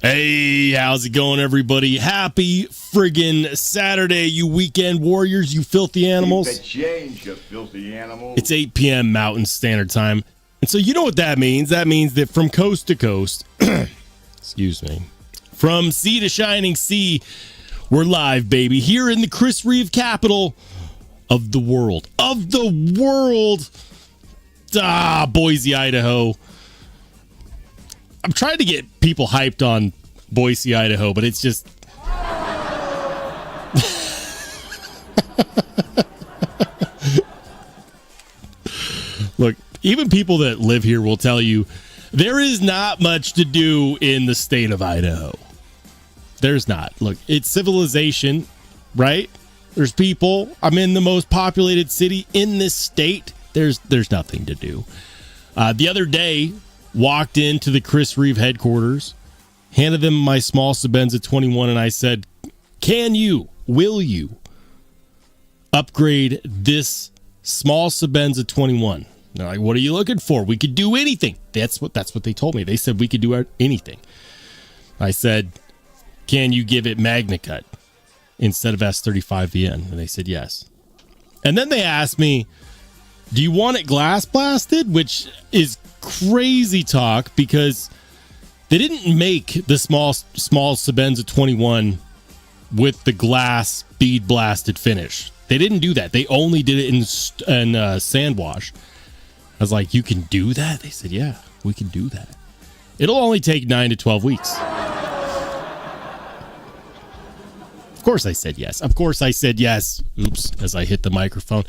Hey, how's it going, everybody? Happy friggin' Saturday, you weekend warriors, you filthy animals. Keep the change, you filthy animals. It's 8 p.m. Mountain Standard Time. And so you know what that means. That means that from coast to coast, excuse me, from sea to shining sea, we're live, baby, here in the Chris Reeve capital of the world. Of the world. Boise, Idaho. I'm trying to get people hyped on Boise, Idaho, but it's just... Look, even people that live here will tell you there is not much to do in the state of Idaho. There's not. Look, it's civilization, right? There's people. I'm in the most populated city in this state. There's nothing to do. The other day... walked into the Chris Reeve headquarters, handed them my small Sebenza 21, and I said, will you upgrade this small Sebenza 21? They're like, what are you looking for? We could do anything. That's what they told me. They said we could do anything. I said, can you give it Magna Cut instead of S35VN? And they said yes. And then they asked me, do you want it glass blasted? Which is crazy talk because they didn't make the small Sebenza 21 with the glass bead blasted finish. They didn't do that. They only did it in sand wash. I was like, you can do that? They said, yeah, we can do that. It'll only take 9 to 12 weeks. Of course I said yes. Of course I said yes. Oops, as I hit the microphone.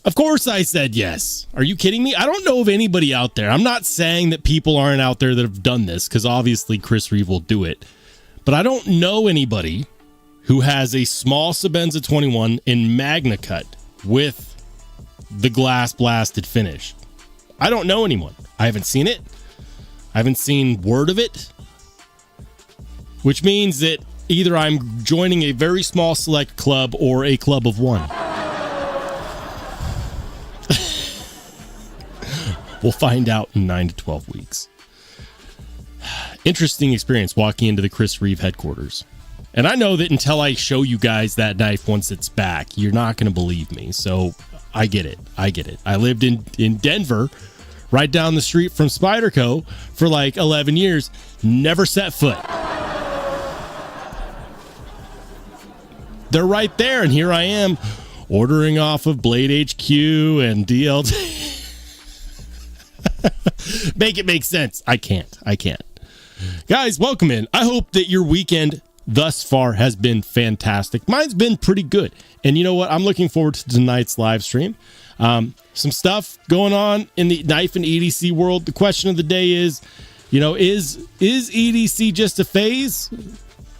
Of course I said yes. Are you kidding me? I don't know of anybody out there. I'm not saying that people aren't out there that have done this, because obviously Chris Reeve will do it. But I don't know anybody who has a small Sebenza 21 in Magna Cut with the glass blasted finish. I don't know anyone. I haven't seen it. I haven't seen word of it. Which means that either I'm joining a very small select club or a club of one. We'll find out in 9 to 12 weeks. Interesting experience walking into the Chris Reeve headquarters. And I know that until I show you guys that knife once it's back, you're not going to believe me. So I get it. I lived in Denver, right down the street from Spyderco for like 11 years. Never set foot. They're right there. And here I am ordering off of Blade HQ and DLT. Make it make sense. I can't. Guys, welcome in. I hope that your weekend thus far has been fantastic. Mine's been pretty good. And you know what? I'm looking forward to tonight's live stream. Some stuff going on in the knife and EDC world. The question of the day is, is EDC just a phase?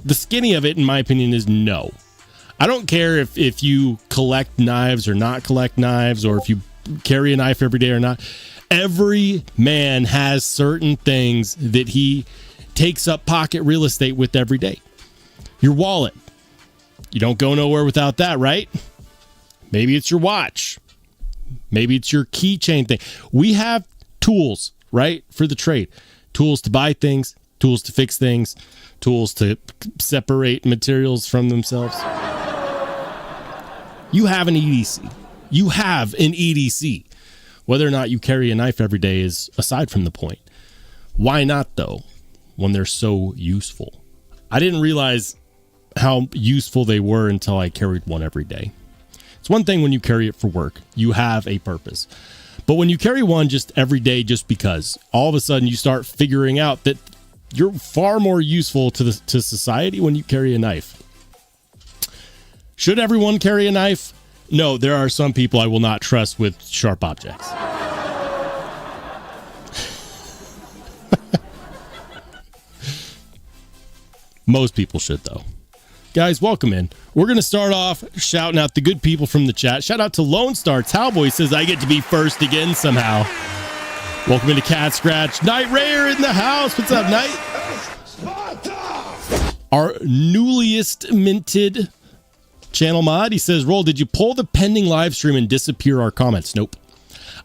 The skinny of it, in my opinion, is no. I don't care if you collect knives or not collect knives, or if you carry a knife every day or not. Every man has certain things that he takes up pocket real estate with every day. Your wallet. You don't go nowhere without that, right? Maybe it's your watch. Maybe it's your keychain thing. We have tools, right, for the trade. Tools to buy things, tools to fix things, tools to separate materials from themselves. You have an EDC. Whether or not you carry a knife every day is aside from the point. Why not, though, when they're so useful? I didn't realize how useful they were until I carried one every day. It's one thing when you carry it for work. You have a purpose. But when you carry one just every day just because, all of a sudden you start figuring out that you're far more useful to society when you carry a knife. Should everyone carry a knife? No, there are some people I will not trust with sharp objects. Most people should, though. Guys, welcome in. We're going to start off shouting out the good people from the chat. Shout out to Lone Star Cowboy, says, I get to be first again somehow. Welcome into Cat Scratch. Night Rayer in the house. What's up, Night? Our newliest minted channel mod, he says, Roll, did you pull the pending live stream and disappear our comments? Nope.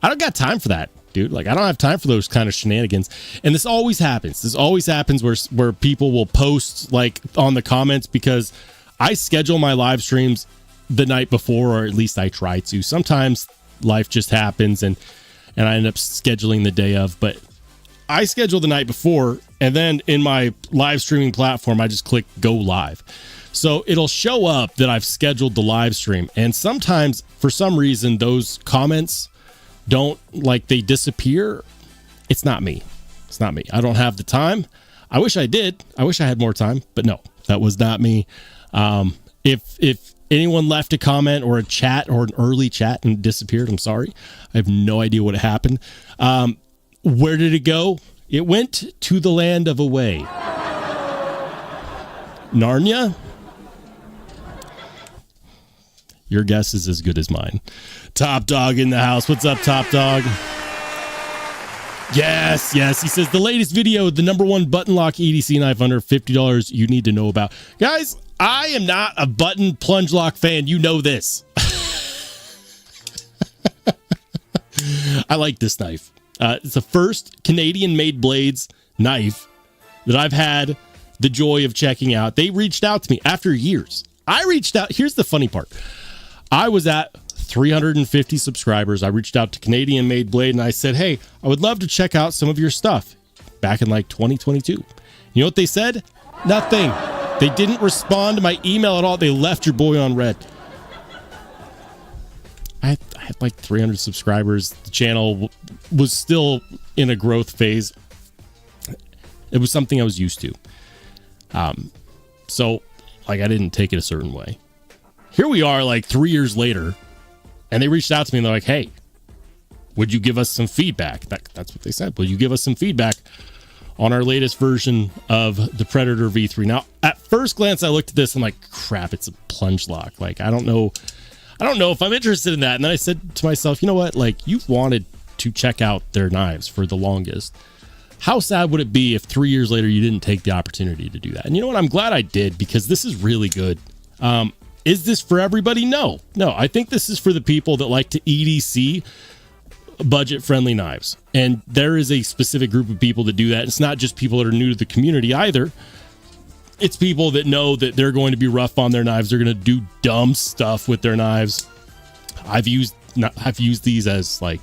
I don't got time for that. dude. Like, I don't have time for those kind of shenanigans. And this always happens. This always happens where people will post like on the comments, because I schedule my live streams the night before, or at least I try to. Sometimes life just happens and I end up scheduling the day of, but I schedule the night before, and then in my live streaming platform, I just click go live. So it'll show up that I've scheduled the live stream. And sometimes for some reason, those comments don't, like, they disappear. It's not me. It's not me. I don't have the time. I wish I did. I wish I had more time, but no, that was not me. If anyone left a comment or a chat or an early chat and disappeared, I'm sorry. I have no idea what happened. Where did it go? It went to the land of away. Narnia? Your guess is as good as mine. Top Dog in the house. What's up, Top Dog? Yes. He says the latest video, the #1 button lock EDC knife under $50 you need to know about. Guys, I am not a button plunge lock fan. You know this. I like this knife. It's the first Canadian-made blades knife that I've had the joy of checking out. They reached out to me after years. I reached out. Here's the funny part. I was at 350 subscribers. I reached out to Canadian Made Blade and I said, hey, I would love to check out some of your stuff back in like 2022. You know what they said? Nothing. They didn't respond to my email at all. They left your boy on red. I had like 300 subscribers. The channel was still in a growth phase. It was something I was used to. So like I didn't take it a certain way. Here we are like 3 years later, and they reached out to me and they're like, hey, would you give us some feedback? That's what they said. Will you give us some feedback on our latest version of the Predator V3? Now, at first glance, I looked at this and I'm like, crap, it's a plunge lock. Like, I don't know if I'm interested in that. And then I said to myself, you know what? Like, you've wanted to check out their knives for the longest. How sad would it be if 3 years later you didn't take the opportunity to do that? And you know what? I'm glad I did, because this is really good. Is this for everybody? No. I think this is for the people that like to EDC budget-friendly knives. And there is a specific group of people that do that. It's not just people that are new to the community either. It's people that know that they're going to be rough on their knives. They're going to do dumb stuff with their knives. I've used these as like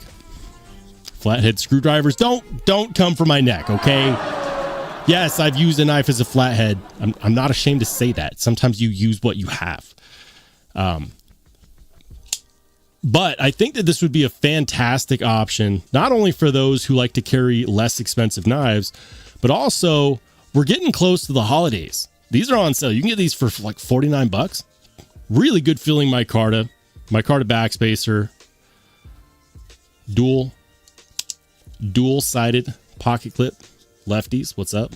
flathead screwdrivers. Don't come for my neck, okay? Yes, I've used a knife as a flathead. I'm not ashamed to say that. Sometimes you use what you have. But I think that this would be a fantastic option, not only for those who like to carry less expensive knives, but also we're getting close to the holidays. These are on sale. You can get these for like $49. Really good feeling micarta backspacer, dual-sided pocket clip, lefties. What's up?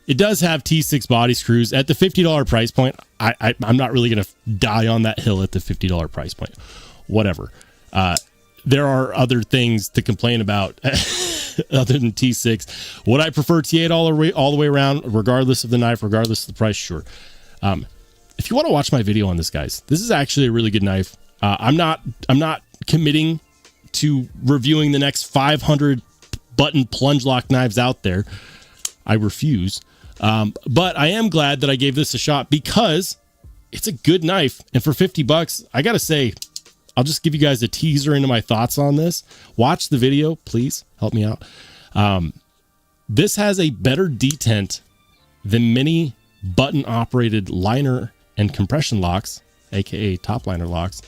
It does have T6 body screws at the $50 price point. I'm not really going to die on that hill at the $50 price point. Whatever. There are other things to complain about other than T6. Would I prefer T8 all the way around, regardless of the knife, regardless of the price? Sure. If you want to watch my video on this, guys, this is actually a really good knife. I'm not committing to reviewing the next 500 button plunge lock knives out there. I refuse. But I am glad that I gave this a shot, because it's a good knife. And for $50, I got to say, I'll just give you guys a teaser into my thoughts on this. Watch the video, please. Help me out. This has a better detent than many button-operated liner and compression locks, aka top liner locks,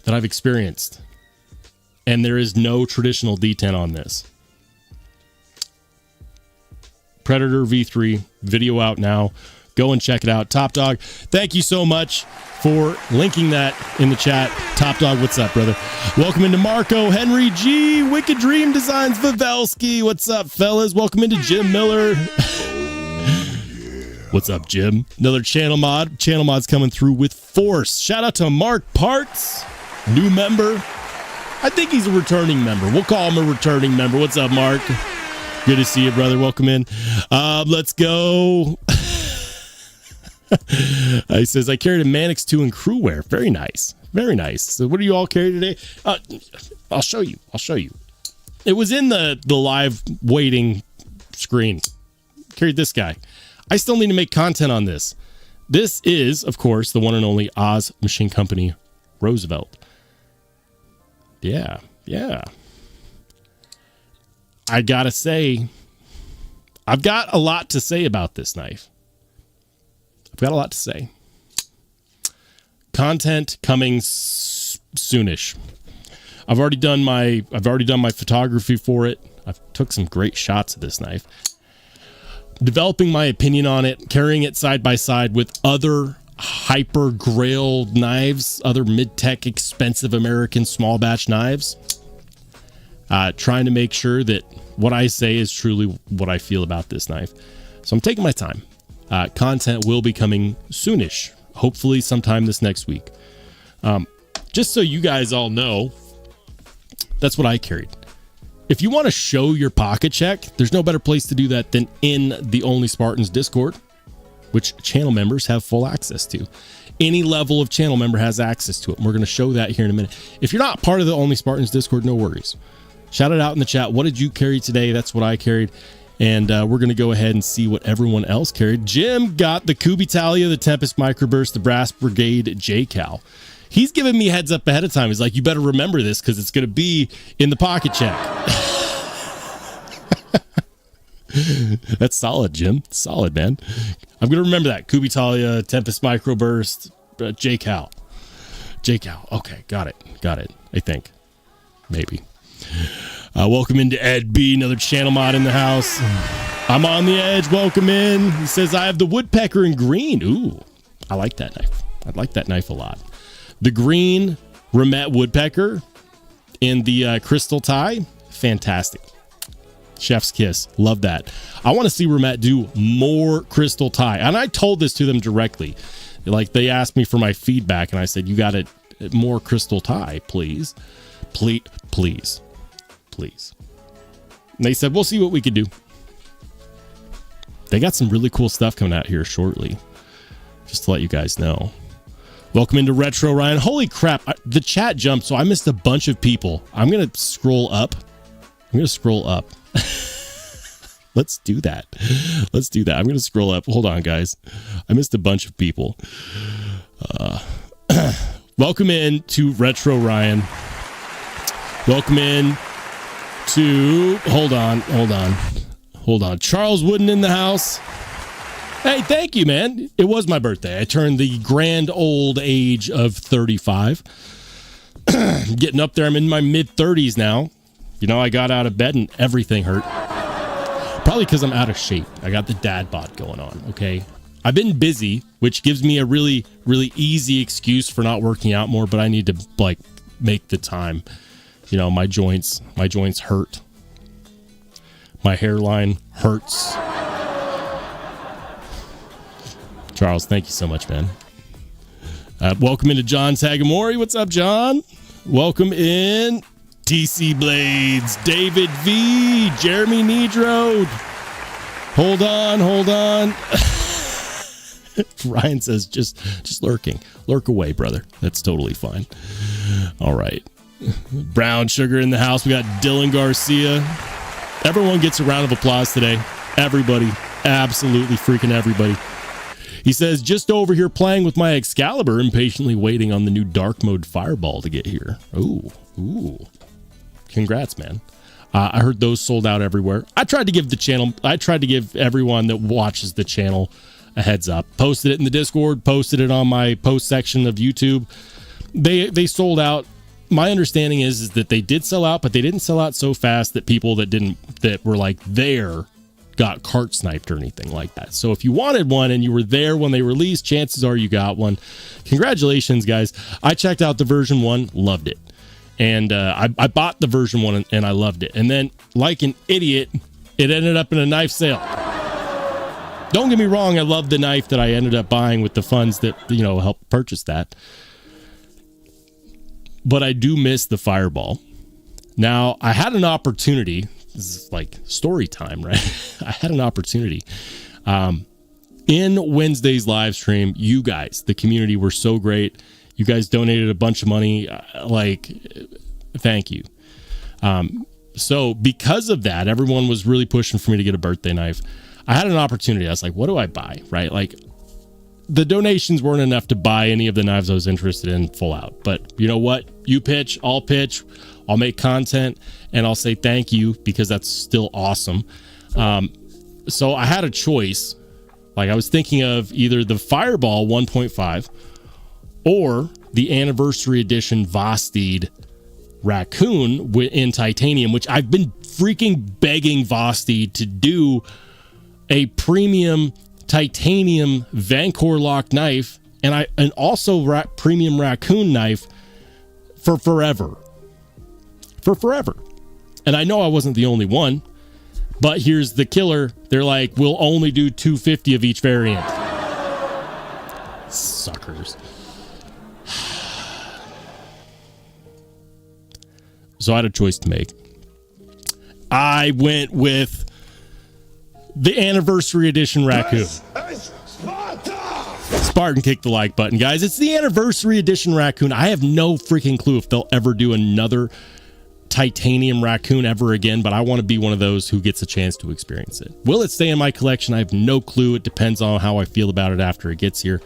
that I've experienced. And there is no traditional detent on this. Predator V3 video out now. Go and check it out. Top Dog, thank you so much for linking that in the chat. Top Dog, what's up, brother? Welcome into Marco, Henry G, Wicked Dream Designs, Vavelsky. What's up, fellas? Welcome into Jim Miller. What's up, Jim? Another channel mod. Channel mod's coming through with force. Shout out to Mark Parts, new member. I think he's a returning member. We'll call him a returning member. What's up, Mark? Good to see you, brother. Welcome in. Let's go. He says, I carried a Mannix 2 in crew wear. Very nice. Very nice. So what do you all carry today? I'll show you. It was in the live waiting screen. Carried this guy. I still need to make content on this. This is, of course, the one and only Oz Machine Company Roosevelt. Yeah. I gotta say, I've got a lot to say about this knife. I've got a lot to say. Content coming soonish. I've already done my photography for it. I've took some great shots of this knife. Developing my opinion on it, carrying it side by side with other hyper grail knives, other mid-tech expensive American small batch knives. Trying to make sure that what I say is truly what I feel about this knife. So I'm taking my time. Content will be coming soonish, hopefully sometime this next week. Just so you guys all know, that's what I carried. If you want to show your pocket check, there's no better place to do that than in the Only Spartans Discord, which channel members have full access to. Any level of channel member has access to it. And we're going to show that here in a minute. If you're not part of the Only Spartans Discord, no worries. Shout it out in the chat. What did you carry today? That's what I carried. And we're going to go ahead and see what everyone else carried. Jim got the Kubitalia, the Tempest Microburst, the Brass Brigade J-Cal. He's giving me heads up ahead of time. He's like, you better remember this because it's going to be in the pocket check. That's solid, Jim. Solid, man. I'm going to remember that. Kubitalia, Tempest Microburst, J-Cal. J-Cal. Okay, got it. I think. Maybe. Welcome into Ed B, another channel mod in the house. I'm on the edge. Welcome in. He says, I have the Woodpecker in green. Ooh, I like that knife. I like that knife a lot. The green Remet Woodpecker in the crystal tie. Fantastic. Chef's kiss. Love that. I want to see Remet do more crystal tie. And I told this to them directly. Like, they asked me for my feedback, and I said, you got it more crystal tie, please. Please. And they said, we'll see what we could do. They got some really cool stuff coming out here shortly. Just to let you guys know. Welcome into Retro Ryan. Holy crap. The chat jumped, so I missed a bunch of people. I'm going to scroll up. Let's do that. I'm going to scroll up. Hold on, guys. I missed a bunch of people. Welcome in to Retro Ryan. Welcome in to... Hold on. Charles Wooden in the house. Hey, thank you, man. It was my birthday. I turned the grand old age of 35. Getting up there. I'm in my mid-30s now. You know, I got out of bed and everything hurt. Probably because I'm out of shape. I got the dad bod going on, okay? I've been busy, which gives me a really, really easy excuse for not working out more, but I need to, like, make the time. You know, my joints hurt. My hairline hurts. Charles, thank you so much, man. Welcome into John Tagamori. What's up, John? Welcome in TC Blades, David V, Jeremy Nedro. Hold on. Ryan says just lurking. Lurk away, brother. That's totally fine. All right. Brown Sugar in the house. We got Dylan Garcia. Everyone gets a round of applause today. Everybody. Absolutely freaking everybody. He says, just over here playing with my Excalibur, impatiently waiting on the new dark mode fireball to get here. Ooh. Congrats, man. I heard those sold out everywhere. I tried to give everyone that watches the channel a heads up. Posted it in the Discord, posted it on my post section of YouTube. They sold out. My understanding is that they did sell out, but they didn't sell out so fast that people that were like there got cart sniped or anything like that. So if you wanted one and you were there when they released, chances are you got one. Congratulations, guys. I checked out the version 1, loved it. And I bought the version 1 and I loved it. And then, like an idiot, it ended up in a knife sale. Don't get me wrong, I love the knife that I ended up buying with the funds that, you know, helped purchase that. But I do miss the fireball. Now, I had an opportunity. This is like story time, right? I had an opportunity. In Wednesday's live stream, you guys, the community, were so great. You guys donated a bunch of money. Thank you. So because of that, everyone was really pushing for me to get a birthday knife. I had an opportunity. I was like, what do I buy? Right? Like, the donations weren't enough to buy any of the knives I was interested in full out. But you know what? You pitch, I'll make content, and I'll say thank you because that's still awesome. So I had a choice. Like, I was thinking of either the Fireball 1.5 or the anniversary edition Vosteed Raccoon in titanium, which I've been freaking begging Vosteed to do a premium titanium Vancor lock knife and also premium raccoon knife for forever. And I know I wasn't the only one, but here's the killer. They're like, we'll only do 250 of each variant. Suckers. So I had a choice to make. I went with the anniversary edition raccoon. Spartan, kick the like button, guys. It's the anniversary edition raccoon. I have no freaking clue if they'll ever do another titanium raccoon ever again, but I want to be one of those who gets a chance to experience it. Will it stay in my collection? I have no clue. It depends on how I feel about it after it gets here.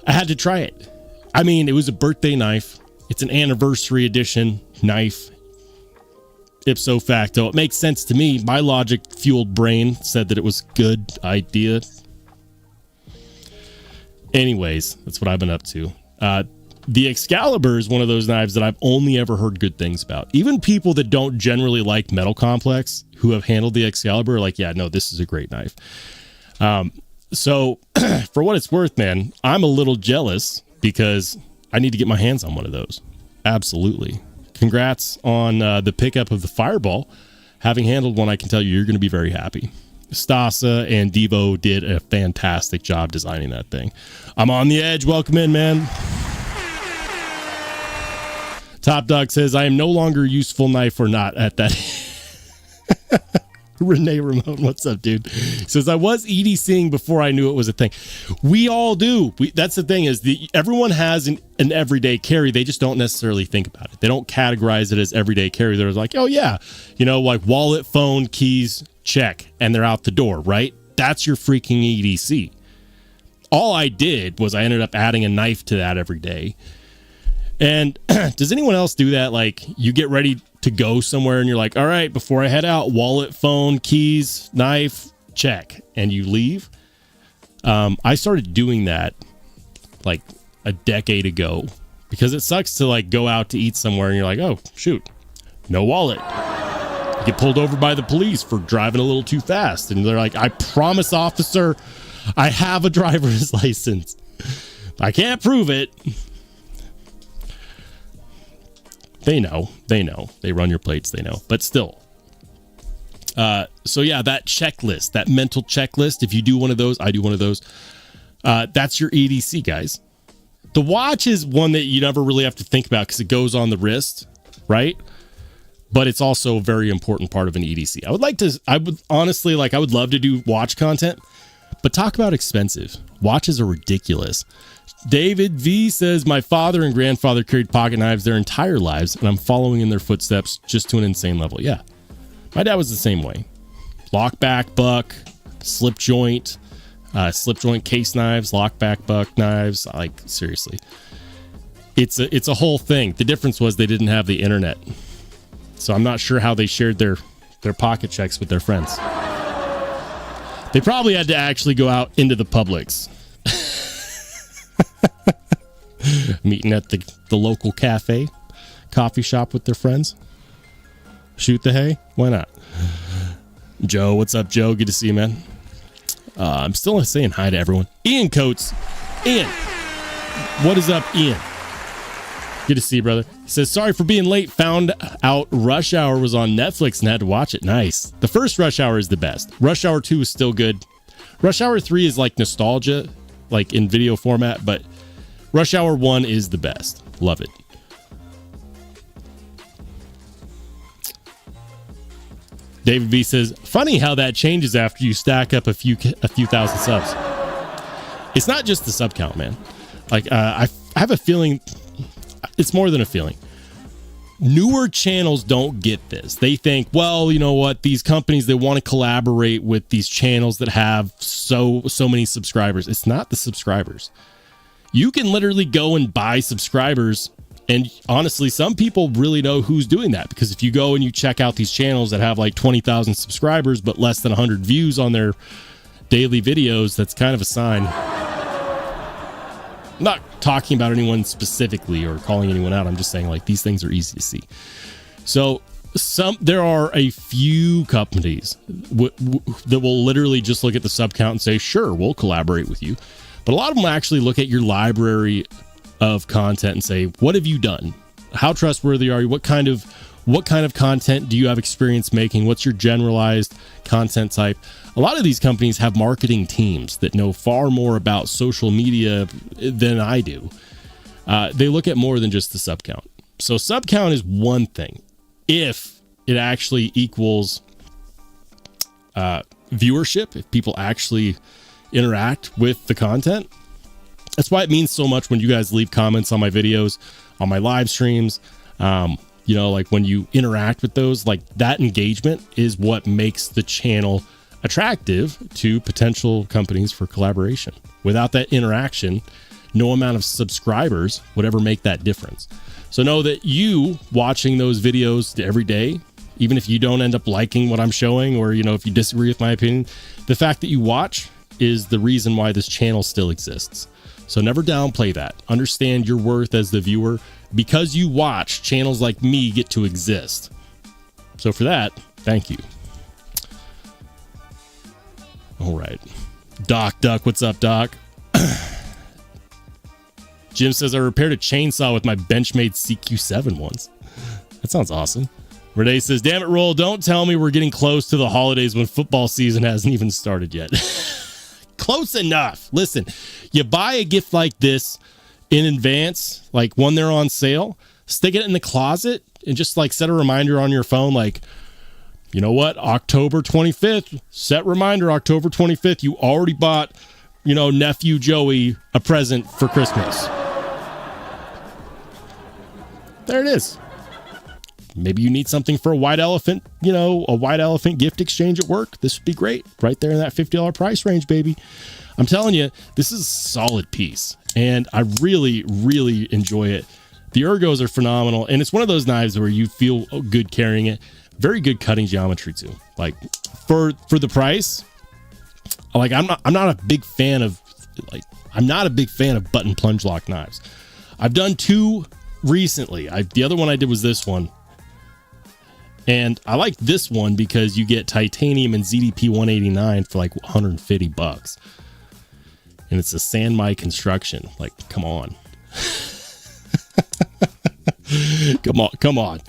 I had to try it. I mean, it was a birthday knife. It's an anniversary edition knife. Ipso facto, it makes sense to me. My logic fueled brain said that it was a good idea. Anyways, that's what I've been up to. The Excalibur is one of those knives that I've only ever heard good things about. Even people that don't generally like Metal Complex who have handled the Excalibur are like, yeah, no, this is a great knife. So for what it's worth, man, I'm a little jealous because I need to get my hands on one of those. Absolutely. Congrats on the pickup of the Fireball. Having handled one, I can tell you, you're going to be very happy. Stasa and Devo did a fantastic job designing that thing. I'm on the edge. Welcome in, man. Top Dog says, I am no longer useful knife or not at that. Renee Ramon, what's up, dude? He says, I was EDCing before I knew it was a thing. We all do. That's the thing is everyone has an everyday carry. They just don't necessarily think about it. They don't categorize it as everyday carry. They're like, oh yeah, like wallet, phone, keys, check, and they're out the door, right? That's your freaking EDC. All I did was I ended up adding a knife to that every day. And does anyone else do that? Like, you get ready to go somewhere and you're like, all right, before I head out, wallet, phone, keys, knife, check, and you leave. I started doing that like a decade ago because it sucks to like go out to eat somewhere and you're like, oh shoot, no wallet. You get pulled over by the police for driving a little too fast, and they're like, I promise, officer, I have a driver's license. I can't prove it. They know. They run your plates, they know. But still. So yeah, that checklist, that mental checklist, if you do one of those, I do one of those. That's your EDC, guys. The watch is one that you never really have to think about because it goes on the wrist, right? But it's also a very important part of an EDC. I would love to do watch content, but talk about expensive. Watches are ridiculous. David V says, my father and grandfather carried pocket knives their entire lives, and I'm following in their footsteps just to an insane level. Yeah, my dad was the same way. Lockback buck, slip joint case knives, lockback buck knives. Like, seriously, it's a whole thing. The difference was they didn't have the internet, so I'm not sure how they shared their pocket checks with their friends. They probably had to actually go out into the Publix. Meeting at the local coffee shop with their friends. Shoot the hay? Why not? Joe, what's up, Joe? Good to see you, man. I'm still saying hi to everyone. Ian Coates. Ian. What is up, Ian? Good to see you, brother. He says, sorry for being late. Found out Rush Hour was on Netflix and had to watch it. Nice. The first Rush Hour is the best. Rush Hour 2 is still good. Rush Hour 3 is like nostalgia, like in video format, but Rush Hour 1 is the best. Love it. David V says, funny how that changes after you stack up a few thousand subs. It's not just the sub count, man. Like, I have a feeling, it's more than a feeling. newer channels don't get this. They think, well, you know what? These companies, they want to collaborate with these channels that have so many subscribers. It's not the subscribers. You can literally go and buy subscribers. And honestly, some people really know who's doing that, because if you go and you check out these channels that have like 20,000 subscribers, but less than 100 views on their daily videos, that's kind of a sign. I'm not talking about anyone specifically or calling anyone out. I'm just saying, like, these things are easy to see. So there are a few companies that will literally just look at the sub count and say, sure, we'll collaborate with you. But a lot of them actually look at your library of content and say, what have you done? How trustworthy are you? What kind of content do you have experience making? What's your generalized content type? A lot of these companies have marketing teams that know far more about social media than I do. They look at more than just the sub count. So sub count is one thing if it actually equals viewership, if people actually interact with the content. That's why it means so much when you guys leave comments on my videos, on my live streams. Like when you interact with those, like that engagement is what makes the channel attractive to potential companies for collaboration. Without that interaction, no amount of subscribers would ever make that difference. So know that you watching those videos every day, even if you don't end up liking what I'm showing, or, if you disagree with my opinion, the fact that you watch is the reason why this channel still exists. So never downplay that. Understand your worth as the viewer. Because you watch, channels like me get to exist. So for that, thank you. All right. Doc Duck, what's up, Doc? Jim says, I repaired a chainsaw with my benchmade CQ7 once. That sounds awesome. Renee says, damn it, Roll, don't tell me we're getting close to the holidays when football season hasn't even started yet. Close enough. Listen, you buy a gift like this in advance, like when they're on sale, stick it in the closet and just like set a reminder on your phone. Like, you know what? October 25th, set reminder, October 25th. You already bought, nephew Joey a present for Christmas. There it is. Maybe you need something for a white elephant, a white elephant gift exchange at work. This would be great. Right there in that $50 price range, baby. I'm telling you, this is a solid piece. And I really, really enjoy it. The ergos are phenomenal. And it's one of those knives where you feel good carrying it. Very good cutting geometry too. Like for the price, like I'm not a big fan of button plunge lock knives. I've done two recently. The other one I did was this one. And I like this one because you get titanium and ZDP 189 for like $150. And it's a Sanmai construction. Like, come on. come on.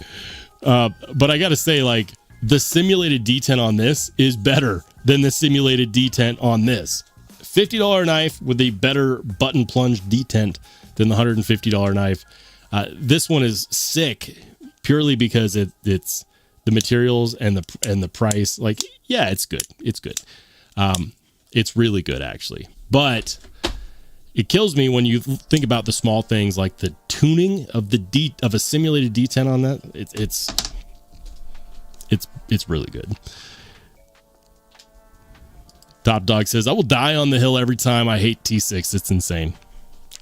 But I got to say, like, the simulated detent on this is better than the simulated detent on this. $50 knife with a better button plunge detent than the $150 knife. This one is sick purely because it's the materials and the price. Like, yeah, it's good. It's good. It's really good, actually. But it kills me when you think about the small things like the tuning of of a simulated detent on that. It's really good. Top Dog says, I will die on the hill every time. I hate T6. It's insane.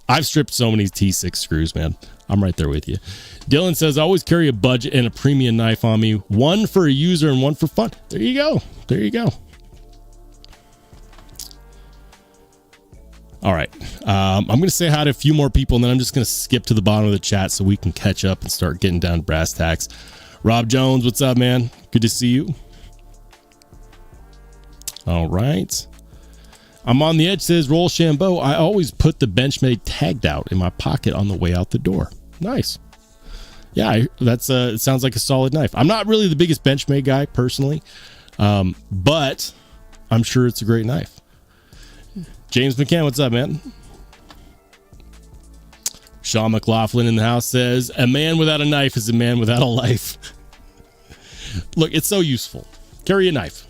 I've stripped so many T6 screws, man. I'm right there with you. Dylan says, I always carry a budget and a premium knife on me. One for a user and one for fun. There you go. There you go. All right. I'm going to say hi to a few more people, and then I'm just going to skip to the bottom of the chat so we can catch up and start getting down to brass tacks. Rob Jones, what's up, man? Good to see you. All right. I'm on the edge, says Rollshambo. I always put the benchmade tagged out in my pocket on the way out the door. Nice. Yeah, that's it sounds like a solid knife. I'm not really the biggest benchmade guy personally, but I'm sure it's a great knife. James McCann, what's up, man? Sean McLaughlin in the house says, a man without a knife is a man without a life. Look, it's so useful. Carry a knife.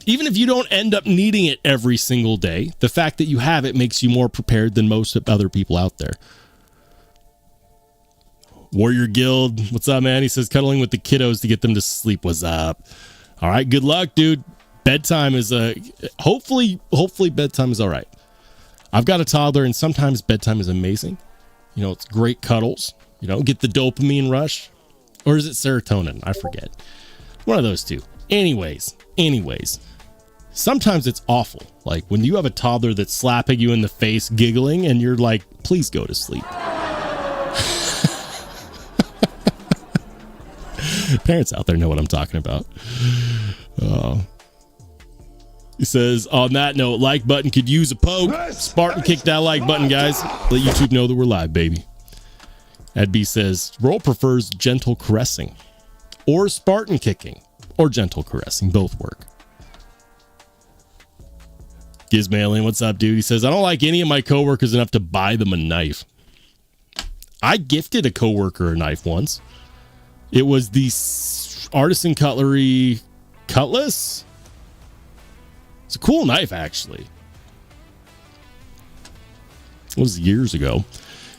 Even if you don't end up needing it every single day, the fact that you have it makes you more prepared than most other people out there. Warrior Guild, what's up, man? He says cuddling with the kiddos to get them to sleep. What's up? All right, good luck, dude. Bedtime is hopefully bedtime is all right. I've got a toddler, and sometimes bedtime is amazing. You know, it's great cuddles. You know, get the dopamine rush, or is it serotonin? I forget. One of those two. Anyways, sometimes it's awful. Like when you have a toddler that's slapping you in the face, giggling, and you're like, please go to sleep. Parents out there know what I'm talking about. He says, on that note, like button could use a poke. Spartan, kick that like button, guys. Let YouTube know that we're live, baby. Ed B says, Roll prefers gentle caressing or Spartan kicking or gentle caressing. Both work. Gizmailing, what's up, dude? He says, I don't like any of my coworkers enough to buy them a knife. I gifted a coworker a knife once. It was the Artisan Cutlery Cutlass. It's a cool knife, actually. It was years ago.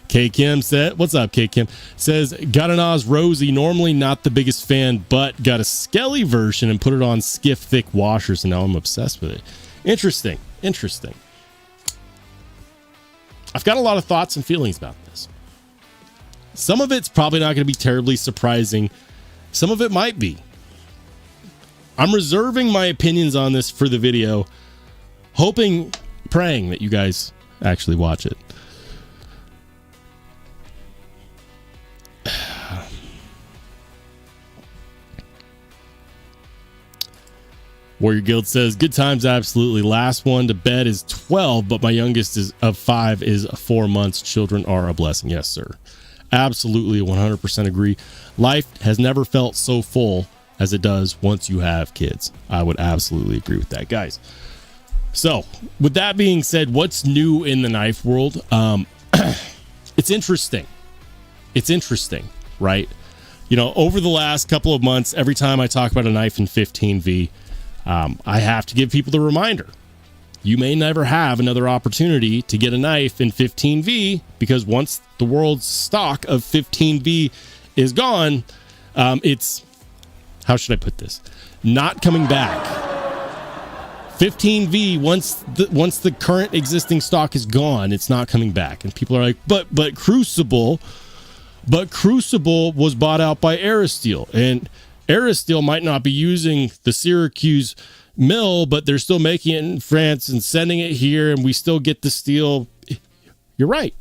K Kim said, what's up, K Kim? Says, got an Oz Rosie, normally not the biggest fan, but got a Skelly version and put it on skiff thick washers, and now I'm obsessed with it. Interesting. I've got a lot of thoughts and feelings about this. Some of it's probably not going to be terribly surprising. Some of it might be. I'm reserving my opinions on this for the video, praying that you guys actually watch it. Warrior Guild says, good times, absolutely. Last one to bed is 12, but my youngest is of 5 is 4 months. Children are a blessing. Yes, sir. Absolutely, 100% agree. Life has never felt so full as it does once you have kids. I would absolutely agree with that, guys. So, with that being said, what's new in the knife world? It's interesting. It's interesting, right? You know, over the last couple of months, every time I talk about a knife in 15V, I have to give people the reminder. You may never have another opportunity to get a knife in 15V because once the world's stock of 15V is gone, it's, how should I put this? Not coming back. 15V, once the current existing stock is gone, it's not coming back. And people are like, but Crucible was bought out by Aristeel, and Aristeel might not be using the Syracuse mill, but they're still making it in France and sending it here, and we still get the steel. You're right.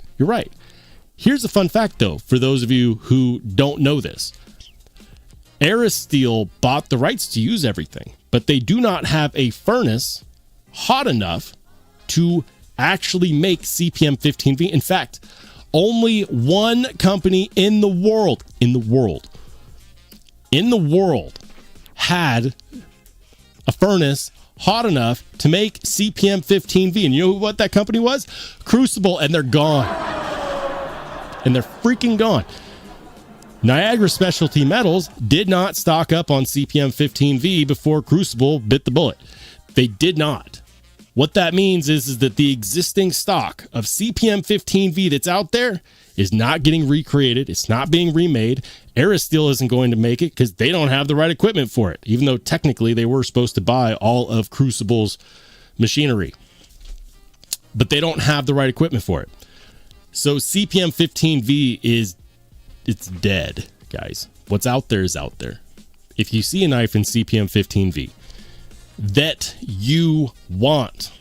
Here's a fun fact, though, for those of you who don't know this. Aristeel bought the rights to use everything, but they do not have a furnace hot enough to actually make CPM 15V. In fact, only one company in the world had a furnace hot enough to make CPM 15V. And you know what that company was? Crucible, and they're gone. And they're freaking gone. Niagara Specialty Metals did not stock up on CPM 15V before Crucible bit the bullet. They did not. What that means is that the existing stock of CPM 15V that's out there is not getting recreated. It's not being remade. Aristeel isn't going to make it because they don't have the right equipment for it, even though technically they were supposed to buy all of Crucible's machinery. But they don't have the right equipment for it. So CPM 15V it's dead, guys. What's out there is out there. If you see a knife in CPM 15V that you want,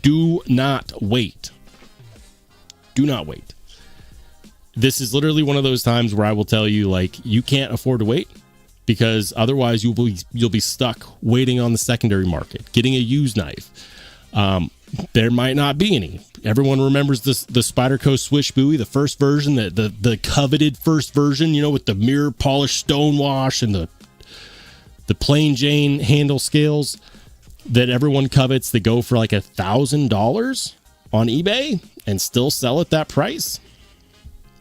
do not wait. Do not wait. This is literally one of those times where I will tell you, like, you can't afford to wait, because otherwise you'll be stuck waiting on the secondary market, getting a used knife. There might not be any. Everyone remembers the Spyderco Swish Buoy, the first version, the coveted first version, you know, with the mirror polished stonewash and the plain Jane handle scales that everyone covets, that go for like $1,000 on eBay and still sell at that price.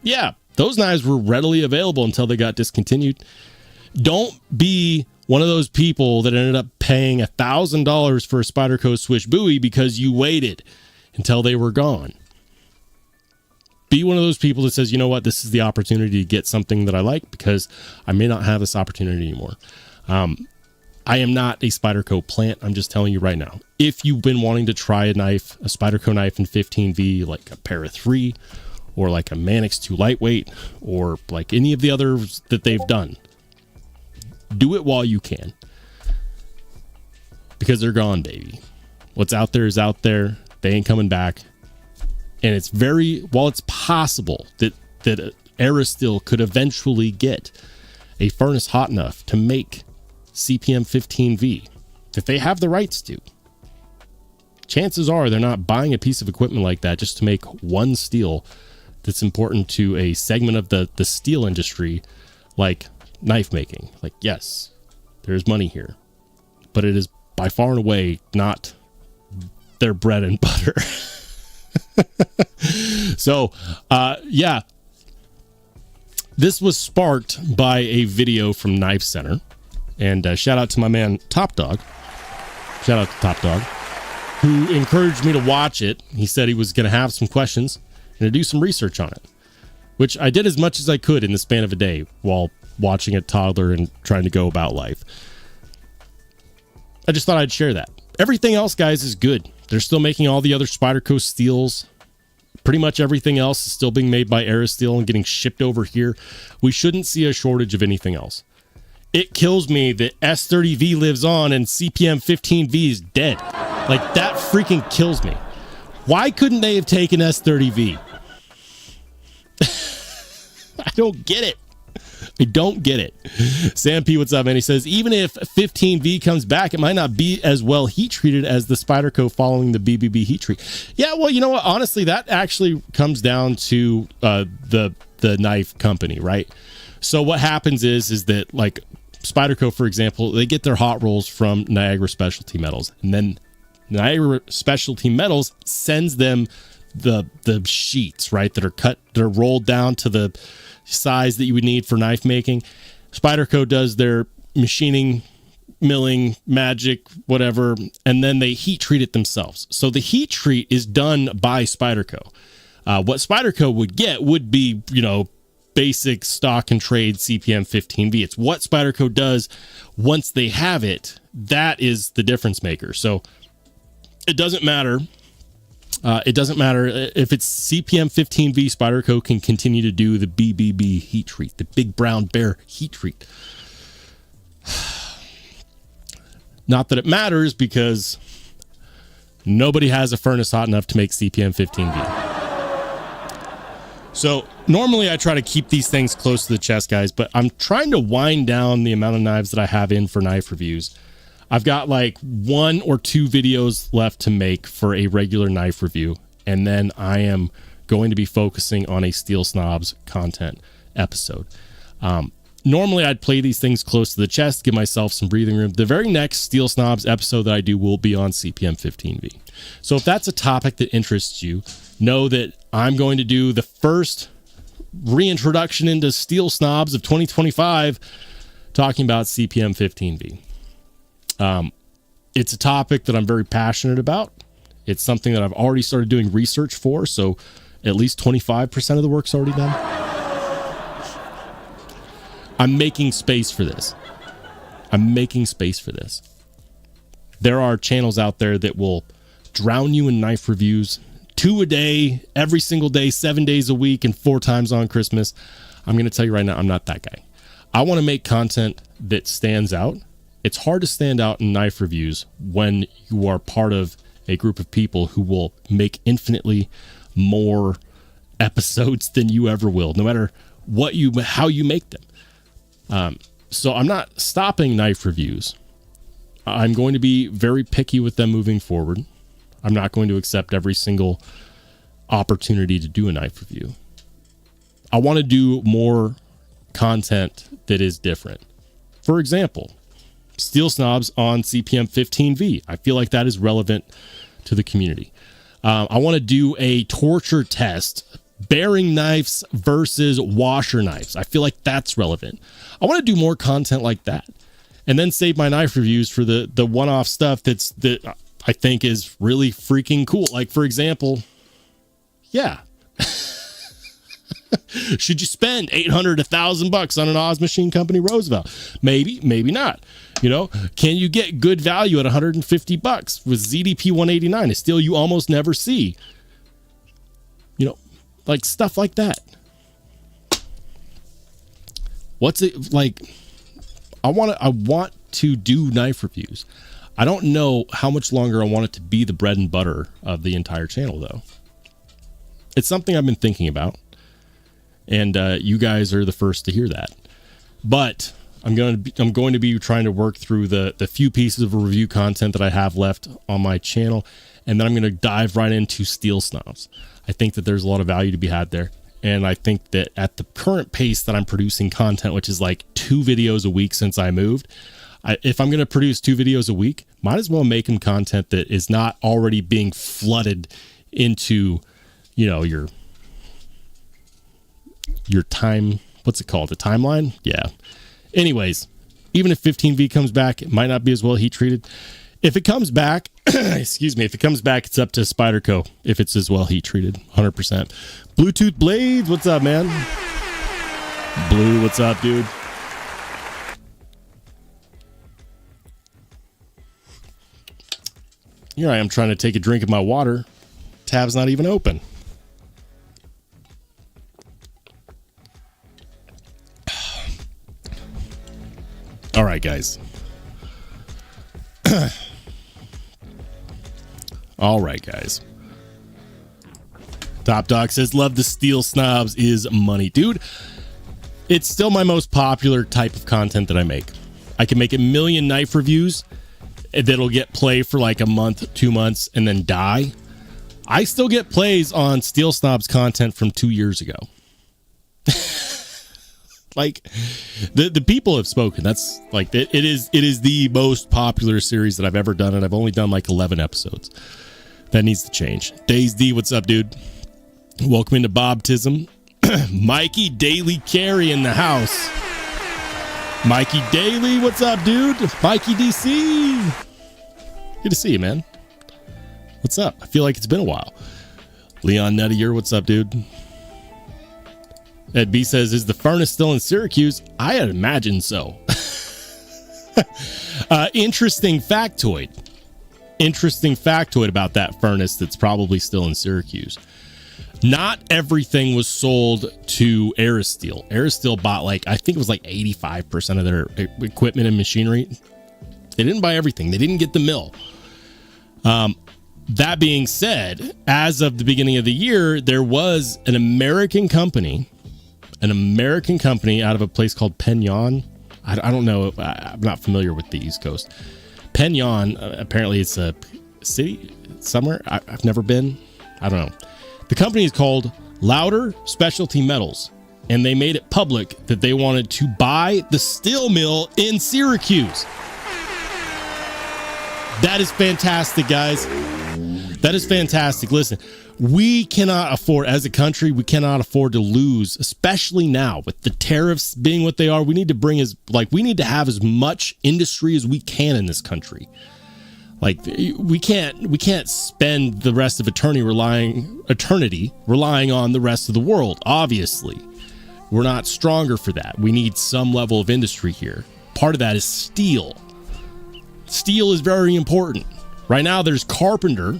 Yeah, those knives were readily available until they got discontinued. Don't be one of those people that ended up paying $1,000 for a Spyderco Swish Buoy because you waited until they were gone. be one of those people that says, you know what, this is the opportunity to get something that I like because I may not have this opportunity anymore. I am not a Spyderco plant. I'm just telling you right now. If you've been wanting to try a knife, a Spyderco knife in 15V, like a Para 3 or like a Manix 2 lightweight or like any of the others that they've done, do it while you can. Because they're gone, baby. What's out there is out there. They ain't coming back. And it's while it's possible that Aerosteel could eventually get a furnace hot enough to make CPM 15V, that they have the rights to, chances are they're not buying a piece of equipment like that just to make one steel that's important to a segment of the steel industry, like knife making. Like, yes, there's money here, but it is by far and away not their bread and butter. So, yeah, this was sparked by a video from Knife Center, and shout out to my man Top Dog. Shout out to Top Dog, who encouraged me to watch it. He said he was going to have some questions and to do some research on it, which I did as much as I could in the span of a day while watching a toddler and trying to go about life. I just thought I'd share that. Everything else, guys, is good. They're still making all the other Spyderco steels. Pretty much everything else is still being made by Aerosteel and getting shipped over here. We shouldn't see a shortage of anything else. It kills me that S30V lives on and CPM 15V is dead. Like, that freaking kills me. Why couldn't they have taken S30V? I don't get it. I don't get it. Sam P, what's up, man? He says, even if 15V comes back, it might not be as well heat treated as the Spyderco following the BBB heat treat. Yeah, well, you know what? Honestly, that actually comes down to the knife company, right? So what happens is that, like, Spyderco, for example, they get their hot rolls from Niagara Specialty Metals, and then Niagara Specialty Metals sends them the sheets, right, that are cut, they're rolled down to the size that you would need for knife making. Spyderco does their machining, milling, magic, whatever, and then they heat treat it themselves. So the heat treat is done by Spyderco. What Spyderco would get would be, you know, basic stock and trade CPM 15V. It's what Spyderco does once they have it. That is the difference maker. So it doesn't matter. It doesn't matter if it's CPM 15V. Spyderco can continue to do the BBB heat treat, the Big Brown Bear heat treat. Not that it matters, because nobody has a furnace hot enough to make CPM 15V. So normally I try to keep these things close to the chest, guys, but I'm trying to wind down the amount of knives that I have in for knife reviews. I've got like 1 or 2 videos left to make for a regular knife review, and then I am going to be focusing on a Steel Snobs content episode. Normally I'd play these things close to the chest, give myself some breathing room. The very next Steel Snobs episode that I do will be on CPM 15V. So if that's a topic that interests you, know that I'm going to do the first reintroduction into Steel Snobs of 2025, talking about CPM 15V. It's a topic that I'm very passionate about. It's something that I've already started doing research for, so at least 25% of the work's already done. I'm making space for this. There are channels out there that will drown you in knife reviews, 2 a day, every single day, 7 days a week, and 4 times on Christmas. I'm going to tell you right now, I'm not that guy. I want to make content that stands out. It's hard to stand out in knife reviews when you are part of a group of people who will make infinitely more episodes than you ever will, no matter how you make them. So I'm not stopping knife reviews. I'm going to be very picky with them moving forward. I'm not going to accept every single opportunity to do a knife review. I want to do more content that is different. For example, Steel Snobs on CPM 15V. I feel like that is relevant to the community. I want to do a torture test, bearing knives versus washer knives. I feel like that's relevant. I want to do more content like that, and then save my knife reviews for the one-off stuff that I think is really freaking cool. Like, for example, yeah. Should you spend $800 to $1,000 on an Oz Machine Company Roosevelt? Maybe, maybe not. You know, can you get good value at $150 with ZDP 189, a steel you almost never see? You know, like stuff like that. What's it like? I want to do knife reviews. I don't know how much longer I want it to be the bread and butter of the entire channel, though. It's something I've been thinking about, and you guys are the first to hear that. But I'm going to be trying to work through the few pieces of review content that I have left on my channel, and then I'm going to dive right into steel snobs. I think that there's a lot of value to be had there, and I think that at the current pace that I'm producing content, which is like 2 videos a week since I moved, if I'm going to produce 2 videos a week, might as well make them content that is not already being flooded into, you know, your time, what's it called? The timeline? Yeah. Anyways, even if 15V comes back, it might not be as well heat treated. If it comes back, excuse me, if it comes back, it's up to Spyderco if it's as well heat treated, 100%. Bluetooth Blades, what's up, man? Blue, what's up, dude? Here I am trying to take a drink of my water. Tab's not even open. All right, guys. All right, guys. Top Dog says, love the steel snobs is money. Dude, it's still my most popular type of content that I make. I can make a million knife reviews that'll get play for like a month, 2 months, and then die. I still get plays on Steel Snobs content from 2 years ago. Like the people have spoken. That's like it is the most popular series that I've ever done, and I've only done like 11 episodes. That needs to change. Days D, what's up, dude? Welcome into Bobtism. Mikey Daily Carey in the house. Mikey Daily, what's up, dude? Mikey DC. Good to see you, man. What's up? I feel like it's been a while. Leon Nuttier, what's up, dude? Ed B says, is the furnace still in Syracuse? I imagine so. Interesting factoid. Interesting factoid about that furnace that's probably still in Syracuse. Not everything was sold to Aristeel. Aristeel bought like, I think it was like 85% of their equipment and machinery. They didn't buy everything. They didn't get the mill. That being said, as of the beginning of the year, there was an American company out of a place called Penyon. I don't know. I'm not familiar with the East Coast. Penyon, apparently it's a city somewhere. I've never been. I don't know. The company is called Louder Specialty Metals, and they made it public that they wanted to buy the steel mill in Syracuse. That is fantastic, guys. That is fantastic. Listen, we cannot afford, as a country, we cannot afford to lose, especially now with the tariffs being what they are. We need to have as much industry as we can in this country. Like we can't spend the rest of eternity relying on the rest of the world. Obviously, we're not stronger for that. We need some level of industry here. Part of that is steel. Steel is very important. Right now, there's Carpenter,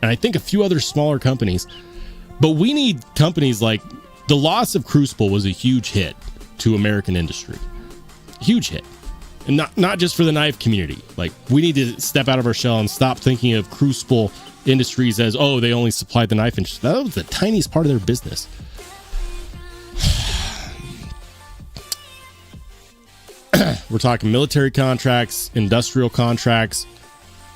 and I think a few other smaller companies. But we need companies like the loss of Crucible was a huge hit to American industry. Huge hit. And not just for the knife community. Like, we need to step out of our shell and stop thinking of Crucible Industries as, oh, they only supplied the knife industry. That was the tiniest part of their business. We're talking military contracts, industrial contracts.